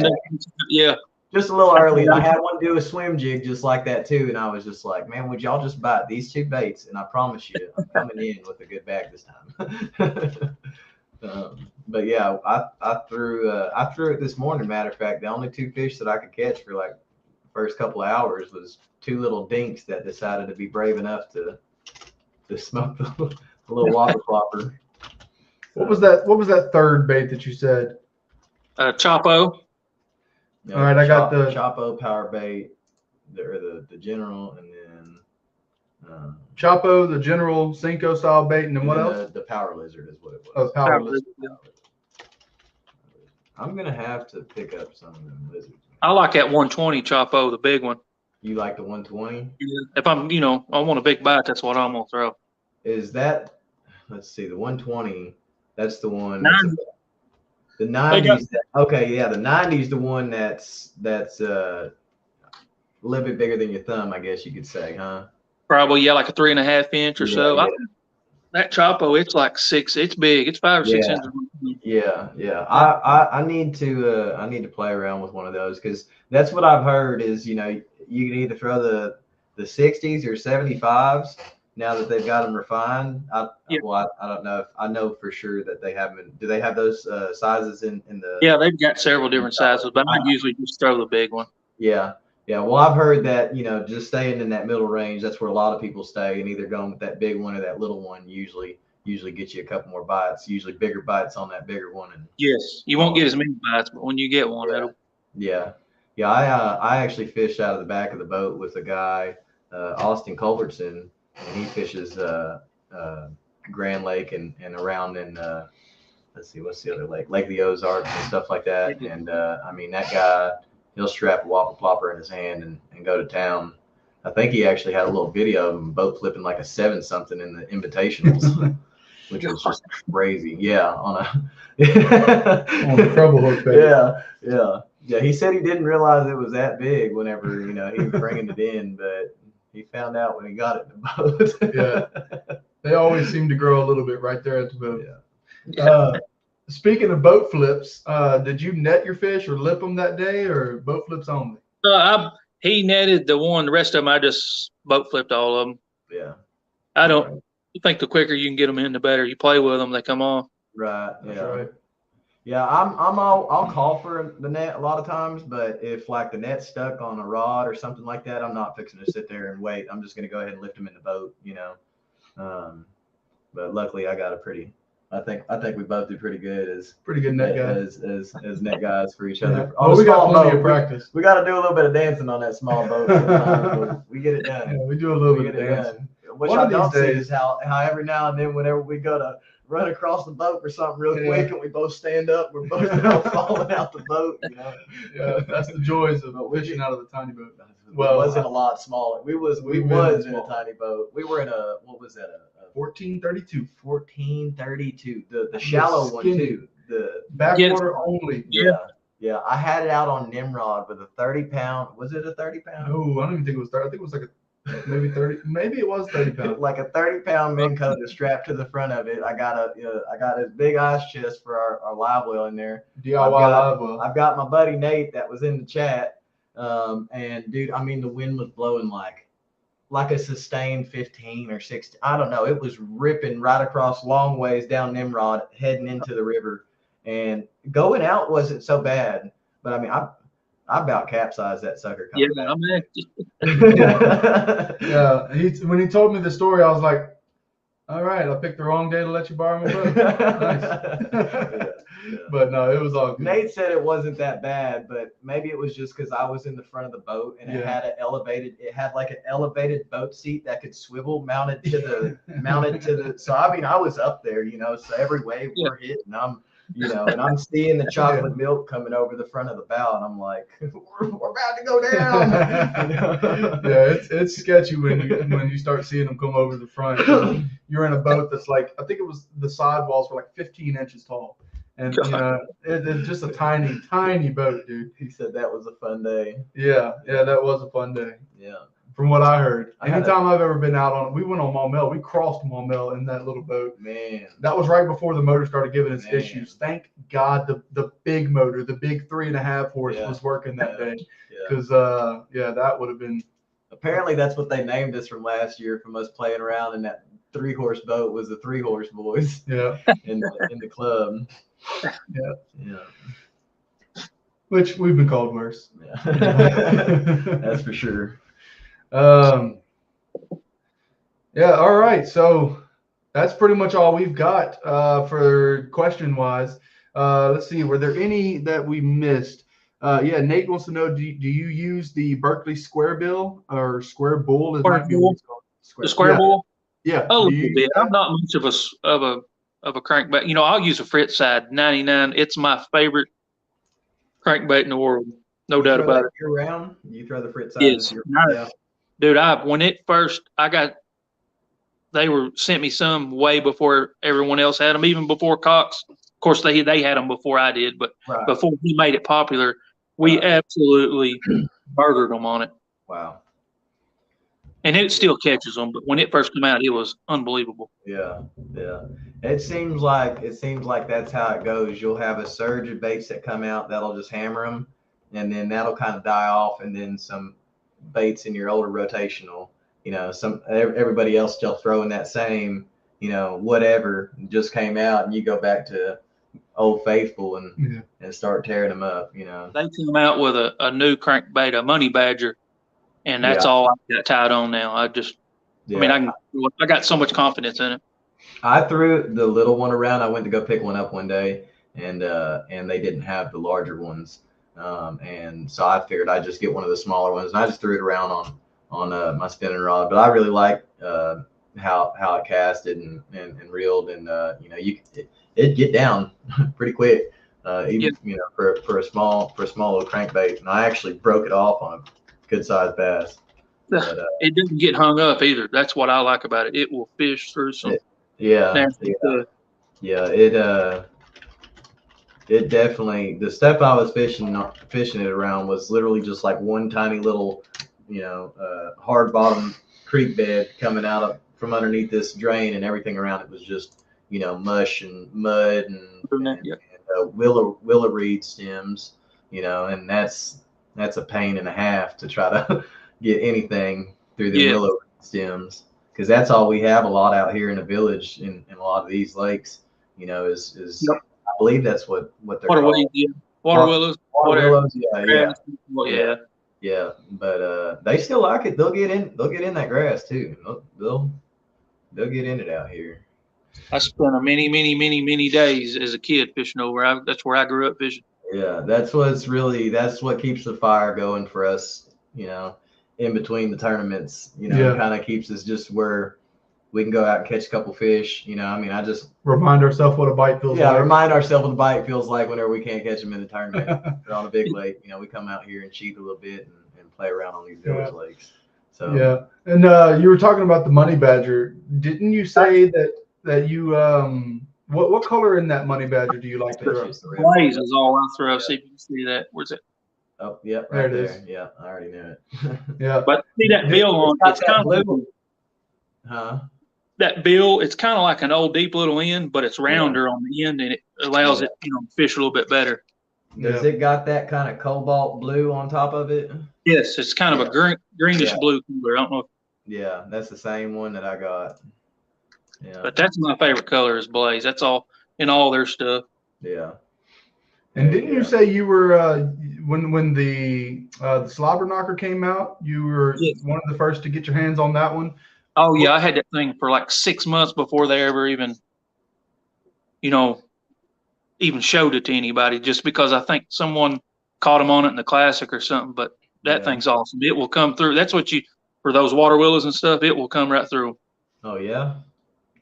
just a little early. I had one do a swim jig just like that too, and I was just like, man, would y'all just bite these 2 baits? And I promise you, I'm coming in with a good bag this time. But yeah, I threw it this morning. Matter of fact, the only 2 fish that I could catch for like the first couple of hours was 2 little dinks that decided to be brave enough to smoke the little whopper flopper. What was that third bait that you said? Chopo. No, all right, I got the Chopo power bait, the general, and then Chopo, the general Cinco style bait, and then what else? The power lizard is what it was. Oh, power lizard. I'm gonna have to pick up some of them lizards. I like that 120 Chopo, the big one. You like the 120? If I want a big bite, that's what I'm gonna throw. Is that? Let's see, the 120. That's the one. The 90s. Okay, yeah, the 90s, the one that's a little bit bigger than your thumb, I guess you could say, huh? Probably, yeah, like a 3.5 inch or so. Yeah. That Chapo, it's like 6. It's big. It's 5 or 6 inches. Yeah. I need to play around with one of those, because that's what I've heard is, you can either throw the 60s or 75s now that they've got them refined. Well, I don't know if I know for sure that they have them. Do they have those sizes in the? Yeah, they've got several different sizes, but I usually just throw the big one. Yeah. Well, I've heard that, just staying in that middle range, that's where a lot of people stay, and either going with that big one or that little one usually gets you a couple more bites, usually bigger bites on that bigger one. And yes, you won't get as many bites, but when you get one, that'll. Yeah. I actually fished out of the back of the boat with a guy, Austin Culbertson, and he fishes Grand Lake and around in let's see, what's the other lake? Lake of the Ozarks and stuff like that. And I mean, that guy, he'll strap a whopper plopper in his hand and go to town. I think he actually had a little video of him boat flipping like a 7-something in the invitationals, which was just crazy. Yeah, on the treble hook. Yeah. He said he didn't realize it was that big whenever he was bringing it in, but he found out when he got it in the boat. Yeah, they always seem to grow a little bit right there at the boat. Yeah. Speaking of boat flips, did you net your fish or lip them that day, or boat flips only? He netted the one. The rest of them, I just boat flipped all of them. Yeah. I don't think the quicker you can get them in, the better. You play with them, they come off. Right. Yeah. That's right. Yeah, I'll call for the net a lot of times, but if like the net's stuck on a rod or something like that, I'm not fixing to sit there and wait. I'm just going to go ahead and lift them in the boat, But luckily, I got a pretty. I think we both do pretty good as net guys as net guys for each other. Yeah. We got plenty of practice. We got to do a little bit of dancing on that small boat sometimes. We get it done. Yeah, we do a little bit of dancing. What I don't see is how every now and then, whenever we go to run across the boat for something real quick and we both stand up, we're both falling out the boat. Yeah, that's the joys of fishing out of the tiny boat. Well, it wasn't a lot smaller. We was in a tiny boat. We were in a, what was that? A 1432. 1432. The shallow one too. The backwater only. Yeah. I had it out on Nimrod with a 30-pound. Was it a 30-pound? No, I don't even think it was 30. I think it was like maybe 30. Maybe it was 30 pounds. Like a 30-pound Minn Kota strapped to the front of it. I got a big ice chest for our live well in there. DIY live well. I've got my buddy Nate that was in the chat. And dude, I mean, the wind was blowing like a sustained 15 or 16. I don't know. It was ripping right across long ways down Nimrod, heading into the river, and going out wasn't so bad. But I mean, I about capsized that sucker. Yeah, I mean, yeah. When he told me the story, I was like, all right, I picked the wrong day to let you borrow my boat. Nice. But no, it was all good. Nate said it wasn't that bad, but maybe it was just because I was in the front of the boat and it had like an elevated boat seat that could swivel mounted to the. So I mean, I was up there, so every wave we're hitting, and I'm seeing the chocolate milk coming over the front of the bow, and I'm like, we're about to go down. Yeah, it's sketchy when you start seeing them come over the front. You're in a boat that's like, I think it was the sidewalls were like 15 inches tall. And it's just a tiny, tiny boat, dude. He said that was a fun day. Yeah, that was a fun day. Yeah. From what I heard. Anytime I've ever been out on, we went on Maumelle. We crossed Maumelle in that little boat. Man. That was right before the motor started giving us issues. Thank God the big motor, the big 3.5 horse was working that day. Because, that would have been. Apparently that's what they named us from last year, from us playing around in that 3-horse boat, was the 3-horse boys. Yeah. in the club. Yeah. Which we've been called worse. Yeah. That's for sure. All right. So that's pretty much all we've got for question wise. Let's see. Were there any that we missed? Nate wants to know, do you use the Berkeley square bill or square bull? Square bull. The square bull? Yeah. Oh, I'm not much of a crankbait. I'll use a Fritz side 99. It's my favorite crankbait in the world. No doubt about it. Year round, you throw the Fritz side. Yes. Dude, when it first, sent me some way before everyone else had them, even before Cox. Of course, they had them before I did, but before he made it popular, we absolutely murdered them on it. Wow. And it still catches them, but when it first came out, it was unbelievable. Yeah, yeah. It seems like that's how it goes. You'll have a surge of baits that come out that'll just hammer them, and then that'll kind of die off, and then some baits in your older rotational. Everybody else still throwing that same, whatever just came out, and you go back to Old Faithful and start tearing them up. They come out with a new crankbait, a Money Badger. And that's all I got tied on now. I got so much confidence in it. I threw the little one around. I went to go pick one up one day, and they didn't have the larger ones. And so I figured I'd just get one of the smaller ones, and I just threw it around on my spinning rod. But I really liked how it casted and reeled, and it'd get down pretty quick, even for a small little crankbait. And I actually broke it off on a good sized bass. But, it didn't get hung up either. That's what I like about it. It will fish through some. It definitely, the stuff I was fishing it around was literally just like one tiny little, hard bottom creek bed coming out from underneath this drain, and everything around it was just, mush and mud and willow reed stems, and that's a pain and a half to try to get anything through the willow stems, because that's all we have a lot out here in the village in a lot of these lakes. Is I believe that's what they're called. Water willows. Yeah. But they still like it. They'll get in that grass too. They'll get in it out here. I spent many days as a kid fishing over. That's where I grew up fishing. Yeah, that's what keeps the fire going for us, in between the tournaments, kind of keeps us just where we can go out and catch a couple fish. I just remind ourselves what a bite feels like. Yeah, remind ourselves what a bite feels like whenever we can't catch them in the tournament. They're on a big lake. We come out here and cheat a little bit and play around on these village lakes. So yeah, and you were talking about the Money Badger. Didn't you say that you what color in that Money Badger do you like to throw? Blaze is all I throw. See if you can see that. Where's it? Oh, yeah, right there. Yeah, I already knew it. Yeah, but see that bill on it's kind of blue. Huh? That bill, it's kind of like an old deep little end, but it's rounder on the end, and it allows it, to fish a little bit better. Does it got that kind of cobalt blue on top of it? Yes, it's kind of a greenish blue color. I don't know. Yeah, that's the same one that I got. Yeah. But that's my favorite color is Blaze. That's all in all their stuff. Yeah. And didn't you say you were when the slobber knocker came out, you were one of the first to get your hands on that one? Oh yeah, I had that thing for like 6 months before they ever even, even showed it to anybody. Just because I think someone caught them on it in the Classic or something. But that thing's awesome. It will come through. That's what for those water willows and stuff. It will come right through. Oh yeah.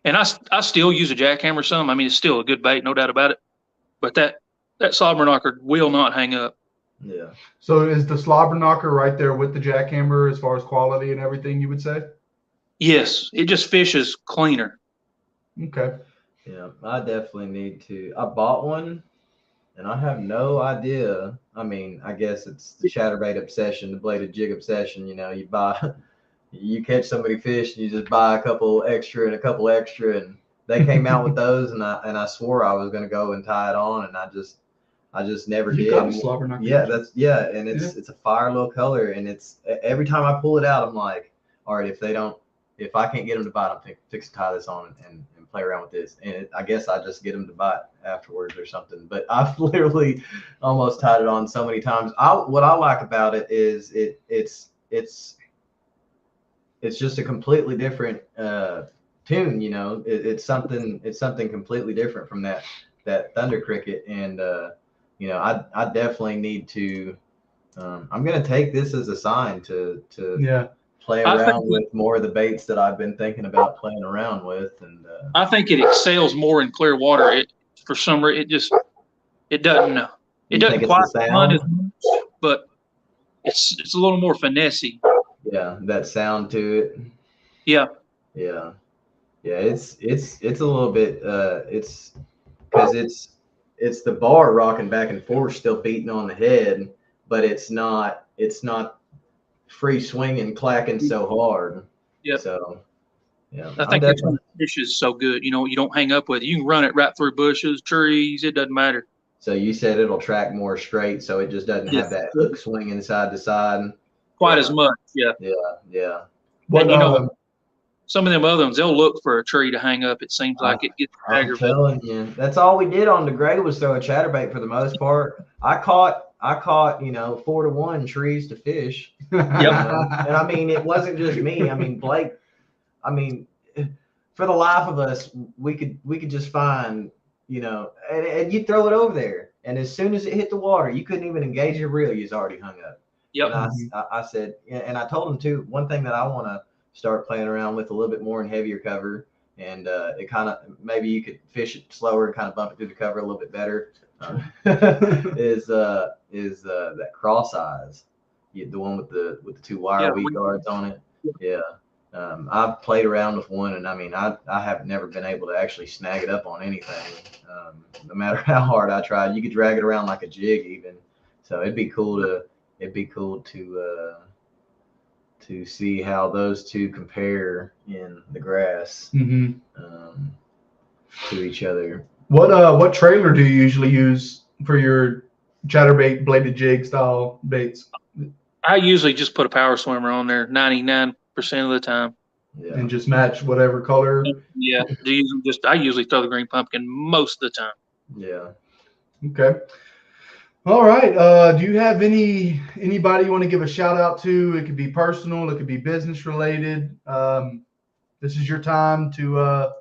And I still use a jackhammer some. I mean, it's still a good bait, no doubt about it. But that slobber knocker will not hang up. Yeah. So is the slobber knocker right there with the jackhammer as far as quality and everything, you would say? Yes, it just fishes cleaner. Okay. Yeah, I definitely need to. I bought one, and I have no idea. I mean, I guess it's the chatterbait obsession, the bladed jig obsession. You catch somebody fish, and you just buy a couple extra, and they came out with those, and I swore I was going to go and tie it on, and I just never did. Got a slobber knocker. Yeah, and it's a fire little color, and it's every time I pull it out, I'm like, all right, if I can't get them to bite, I'm fix to tie this on and play around with this. And I guess I just get them to bite afterwards or something. But I've literally almost tied it on so many times. What I like about it is it's just a completely different tune. It's something completely different from that Thunder Cricket. And I definitely need to. I'm gonna take this as a sign to play around with more of the baits that I've been thinking about playing around with. And I think it excels more in clear water. For some reason, it doesn't quite run as much, but it's a little more finessey. Yeah, that sound to it. Yeah. Yeah, it's a little bit. It's because it's the bar rocking back and forth, still beating on the head, but it's not free swinging, clacking so hard. Yep. So yeah, I think that's when the fish is so good. You don't hang up with it. You can run it right through bushes, trees. It doesn't matter. So you said it'll track more straight, so it just doesn't have that hook swinging side to side. Quite as much, yeah. Yeah. And some of them other ones, they'll look for a tree to hang up. It seems like it gets aggravated. I'm telling you, that's all we did on Degray was throw a chatterbait for the most part. I caught 4-to-1 trees to fish. Yep. And I mean, it wasn't just me. I mean, Blake. I mean, for the life of us, we could just find, and you throw it over there, and as soon as it hit the water, you couldn't even engage your reel. You was already hung up. Yep. And I said, and I told him too. One thing that I want to start playing around with a little bit more in heavier cover, and it kind of maybe you could fish it slower and kind of bump it through the cover a little bit better. Is that cross eyes, the one with the 2 wire weed guards on it? Yeah. I've played around with one, and I mean, I have never been able to actually snag it up on anything. No matter how hard I tried, you could drag it around like a jig even. So it'd be cool to see how those two compare in the grass to each other. What trailer do you usually use for your chatterbait bladed jig style baits? I usually just put a power swimmer on there 99% of the time. Yeah. And just match whatever color. Yeah. I usually throw the green pumpkin most of the time. Yeah. Okay. All right. Do you have anybody you want to give a shout out to? It could be personal. It could be business related. This is your time to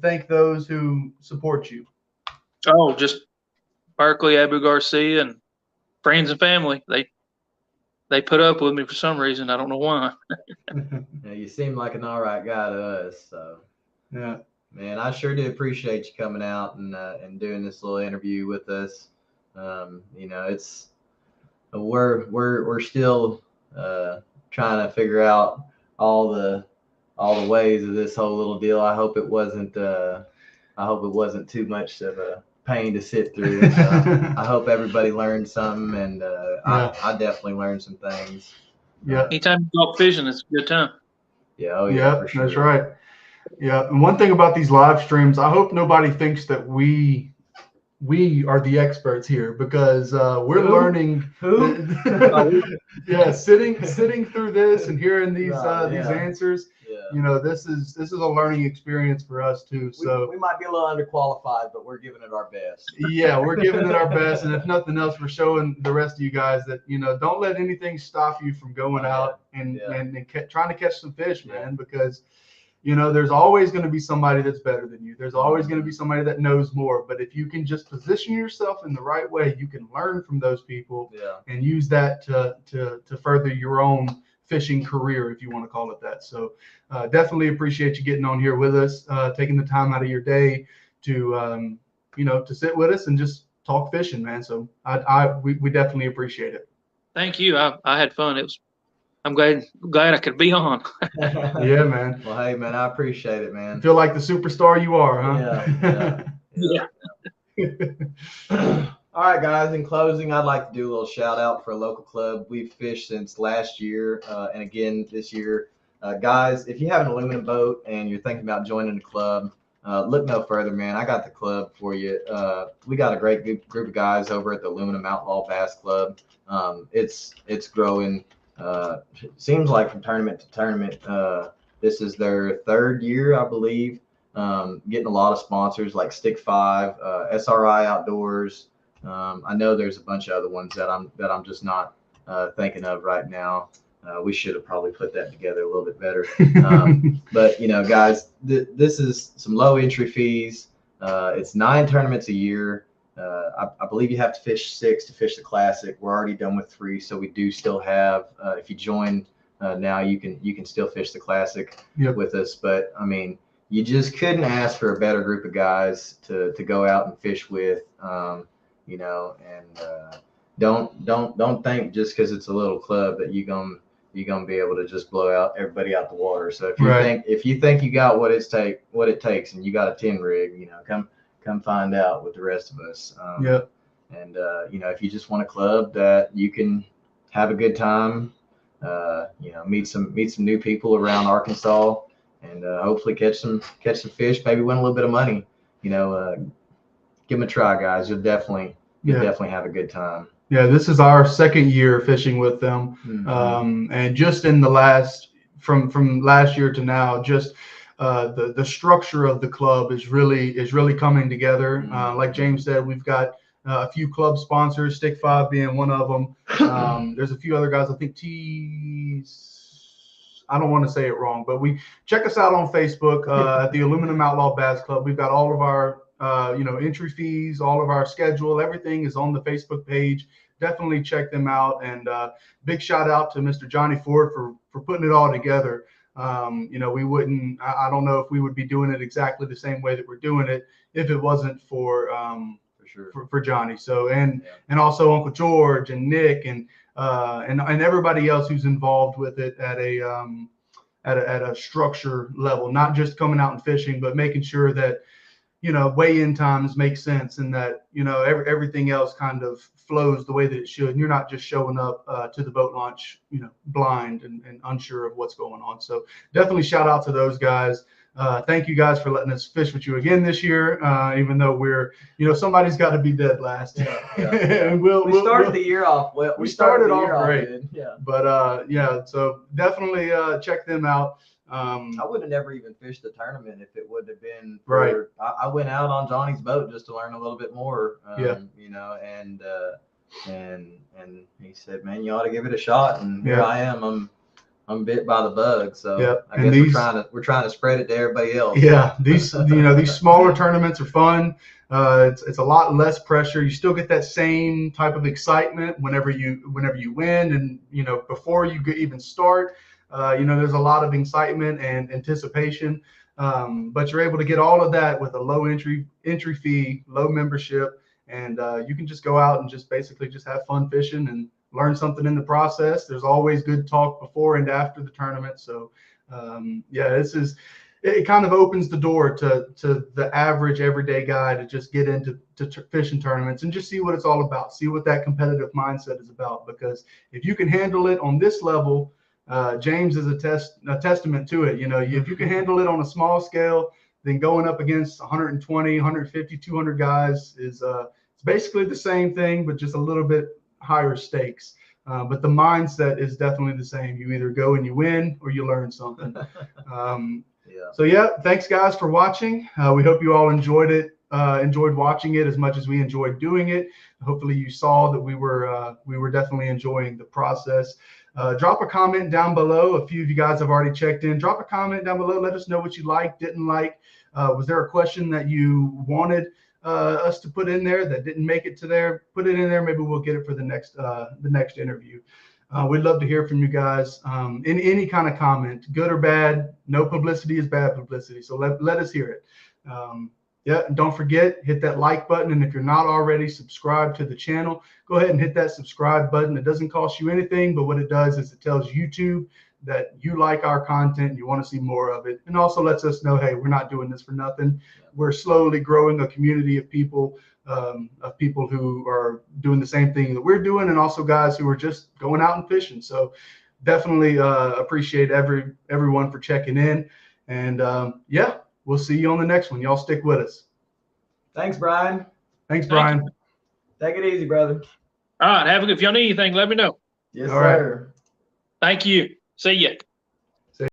thank those who support you. Oh, just Berkeley, Abu Garcia, and friends and family. They put up with me for some reason. I don't know why. Yeah, you seem like an all right guy to us. So yeah, man, I sure do appreciate you coming out and doing this little interview with us. It's we're still trying to figure out all the ways of this whole little deal. I hope it wasn't too much of a pain to sit through. I hope everybody learned something, and I definitely learned some things. Yeah. Anytime you talk fishing, it's a good time. Yeah. Oh yeah. For sure. That's right. Yeah. And one thing about these live streams, I hope nobody thinks that we are the experts here, because we're learning. Yeah, sitting through this and hearing these answers. Yeah. This is a learning experience for us too. So we might be a little underqualified, but we're giving it our best. Yeah, we're giving it our best, and if nothing else, we're showing the rest of you guys that don't let anything stop you from going out and trying to catch some fish, man, because there's always going to be somebody that's better than you. There's always going to be somebody that knows more. But if you can just position yourself in the right way, you can learn from those people and use that to further your own fishing career, if you want to call it that. So definitely appreciate you getting on here with us, taking the time out of your day to to sit with us and just talk fishing, man. So we definitely appreciate it. Thank you. I had fun. I'm glad I could be on. Yeah, man. Well, hey, man, I appreciate it, man. Feel like the superstar you are, huh? Yeah. All right, guys. In closing, I'd like to do a little shout out for a local club we've fished since last year, and again this year. Guys, if you have an aluminum boat and you're thinking about joining the club, look no further, man. I got the club for you. We got a great group of guys over at the Aluminum Outlaw Bass Club. It's growing. Seems like from tournament to tournament. This is their 3rd year, I believe. Getting a lot of sponsors like Stick 5, SRI Outdoors. I know there's a bunch of other ones that I'm just not thinking of right now. We should have probably put that together a little bit better. But guys, this is some low entry fees. It's 9 tournaments a year. I believe you have to fish 6 to fish the classic. We're already done with 3, so we do still have. If you join now, you can still fish the classic with us. But I mean, you just couldn't ask for a better group of guys to go out and fish with. And don't think just because it's a little club that you're gonna you're gonna be able to just blow out everybody out the water. So if you think you got what it takes, and you got a 10 rig, come find out with the rest of us. Yep. And if you just want a club that you can have a good time, meet some new people around Arkansas, and hopefully catch some fish, maybe win a little bit of money. Give them a try, guys. You'll definitely have a good time. Yeah, this is our second year fishing with them, and just in the last from last year to now, just the structure of the club is really coming together. Like James said, we've got a few club sponsors, Stick 5 being one of them. There's a few other guys. I think I don't want to say it wrong, but check us out on Facebook at the Aluminum Outlaw Bass Club. We've got all of our entry fees, all of our schedule, everything is on the Facebook page. Definitely check them out. And big shout out to Mr. Johnny Ford for putting it all together. We wouldn't, I don't know if we would be doing it exactly the same way that we're doing it if it wasn't for Johnny. So, and also Uncle George and Nick and everybody else who's involved with it at a structure level, not just coming out and fishing, but making sure that, weigh-in times make sense, and that, everything else kind of flows the way that it should. And you're not just showing up to the boat launch, blind and unsure of what's going on. So definitely shout out to those guys. Thank you guys for letting us fish with you again this year, even though we're, somebody's got to be dead last. And we started the year off well. We started off great. Yeah. But so definitely check them out. I would have never even fished the tournament if it would have been right. I went out on Johnny's boat just to learn a little bit more. And he said, "Man, you ought to give it a shot." And here I am. I'm bit by the bug, so I guess we're trying to spread it to everybody else. Yeah, these these smaller tournaments are fun. It's a lot less pressure. You still get that same type of excitement whenever you win, and before you even start. There's a lot of excitement and anticipation, but you're able to get all of that with a low entry fee, low membership, and you can just go out and just basically just have fun fishing and learn something in the process. There's always good talk before and after the tournament. So it kind of opens the door to the average everyday guy to just get into fishing tournaments and just see what it's all about, see what that competitive mindset is about. Because if you can handle it on this level, James is a testament to it. If you can handle it on a small scale, then going up against 120, 150, 200 guys is it's basically the same thing, but just a little bit higher stakes. But the mindset is definitely the same. You either go and you win or you learn something. So thanks guys for watching. We hope you all enjoyed it. Enjoyed watching it as much as we enjoyed doing it. Hopefully you saw that we were definitely enjoying the process. Drop a comment down below. A few of you guys have already checked in. Drop a comment down below. Let us know what you liked, didn't like. Was there a question that you wanted us to put in there that didn't make it to there? Put it in there. Maybe we'll get it for the next interview. We'd love to hear from you guys in any kind of comment, good or bad. No publicity is bad publicity. So let us hear it. And don't forget, hit that like button. And if you're not already subscribed to the channel, go ahead and hit that subscribe button. It doesn't cost you anything, but what it does is it tells YouTube that you like our content and you want to see more of it. And also lets us know, hey, we're not doing this for nothing. We're slowly growing a community of people who are doing the same thing that we're doing, and also guys who are just going out and fishing. So definitely appreciate everyone for checking in. And we'll see you on the next one. Y'all stick with us. Thanks, Brian. Thanks, Brian. Take it easy, brother. All right. If y'all need anything, let me know. Yes, sir. Thank you. See ya.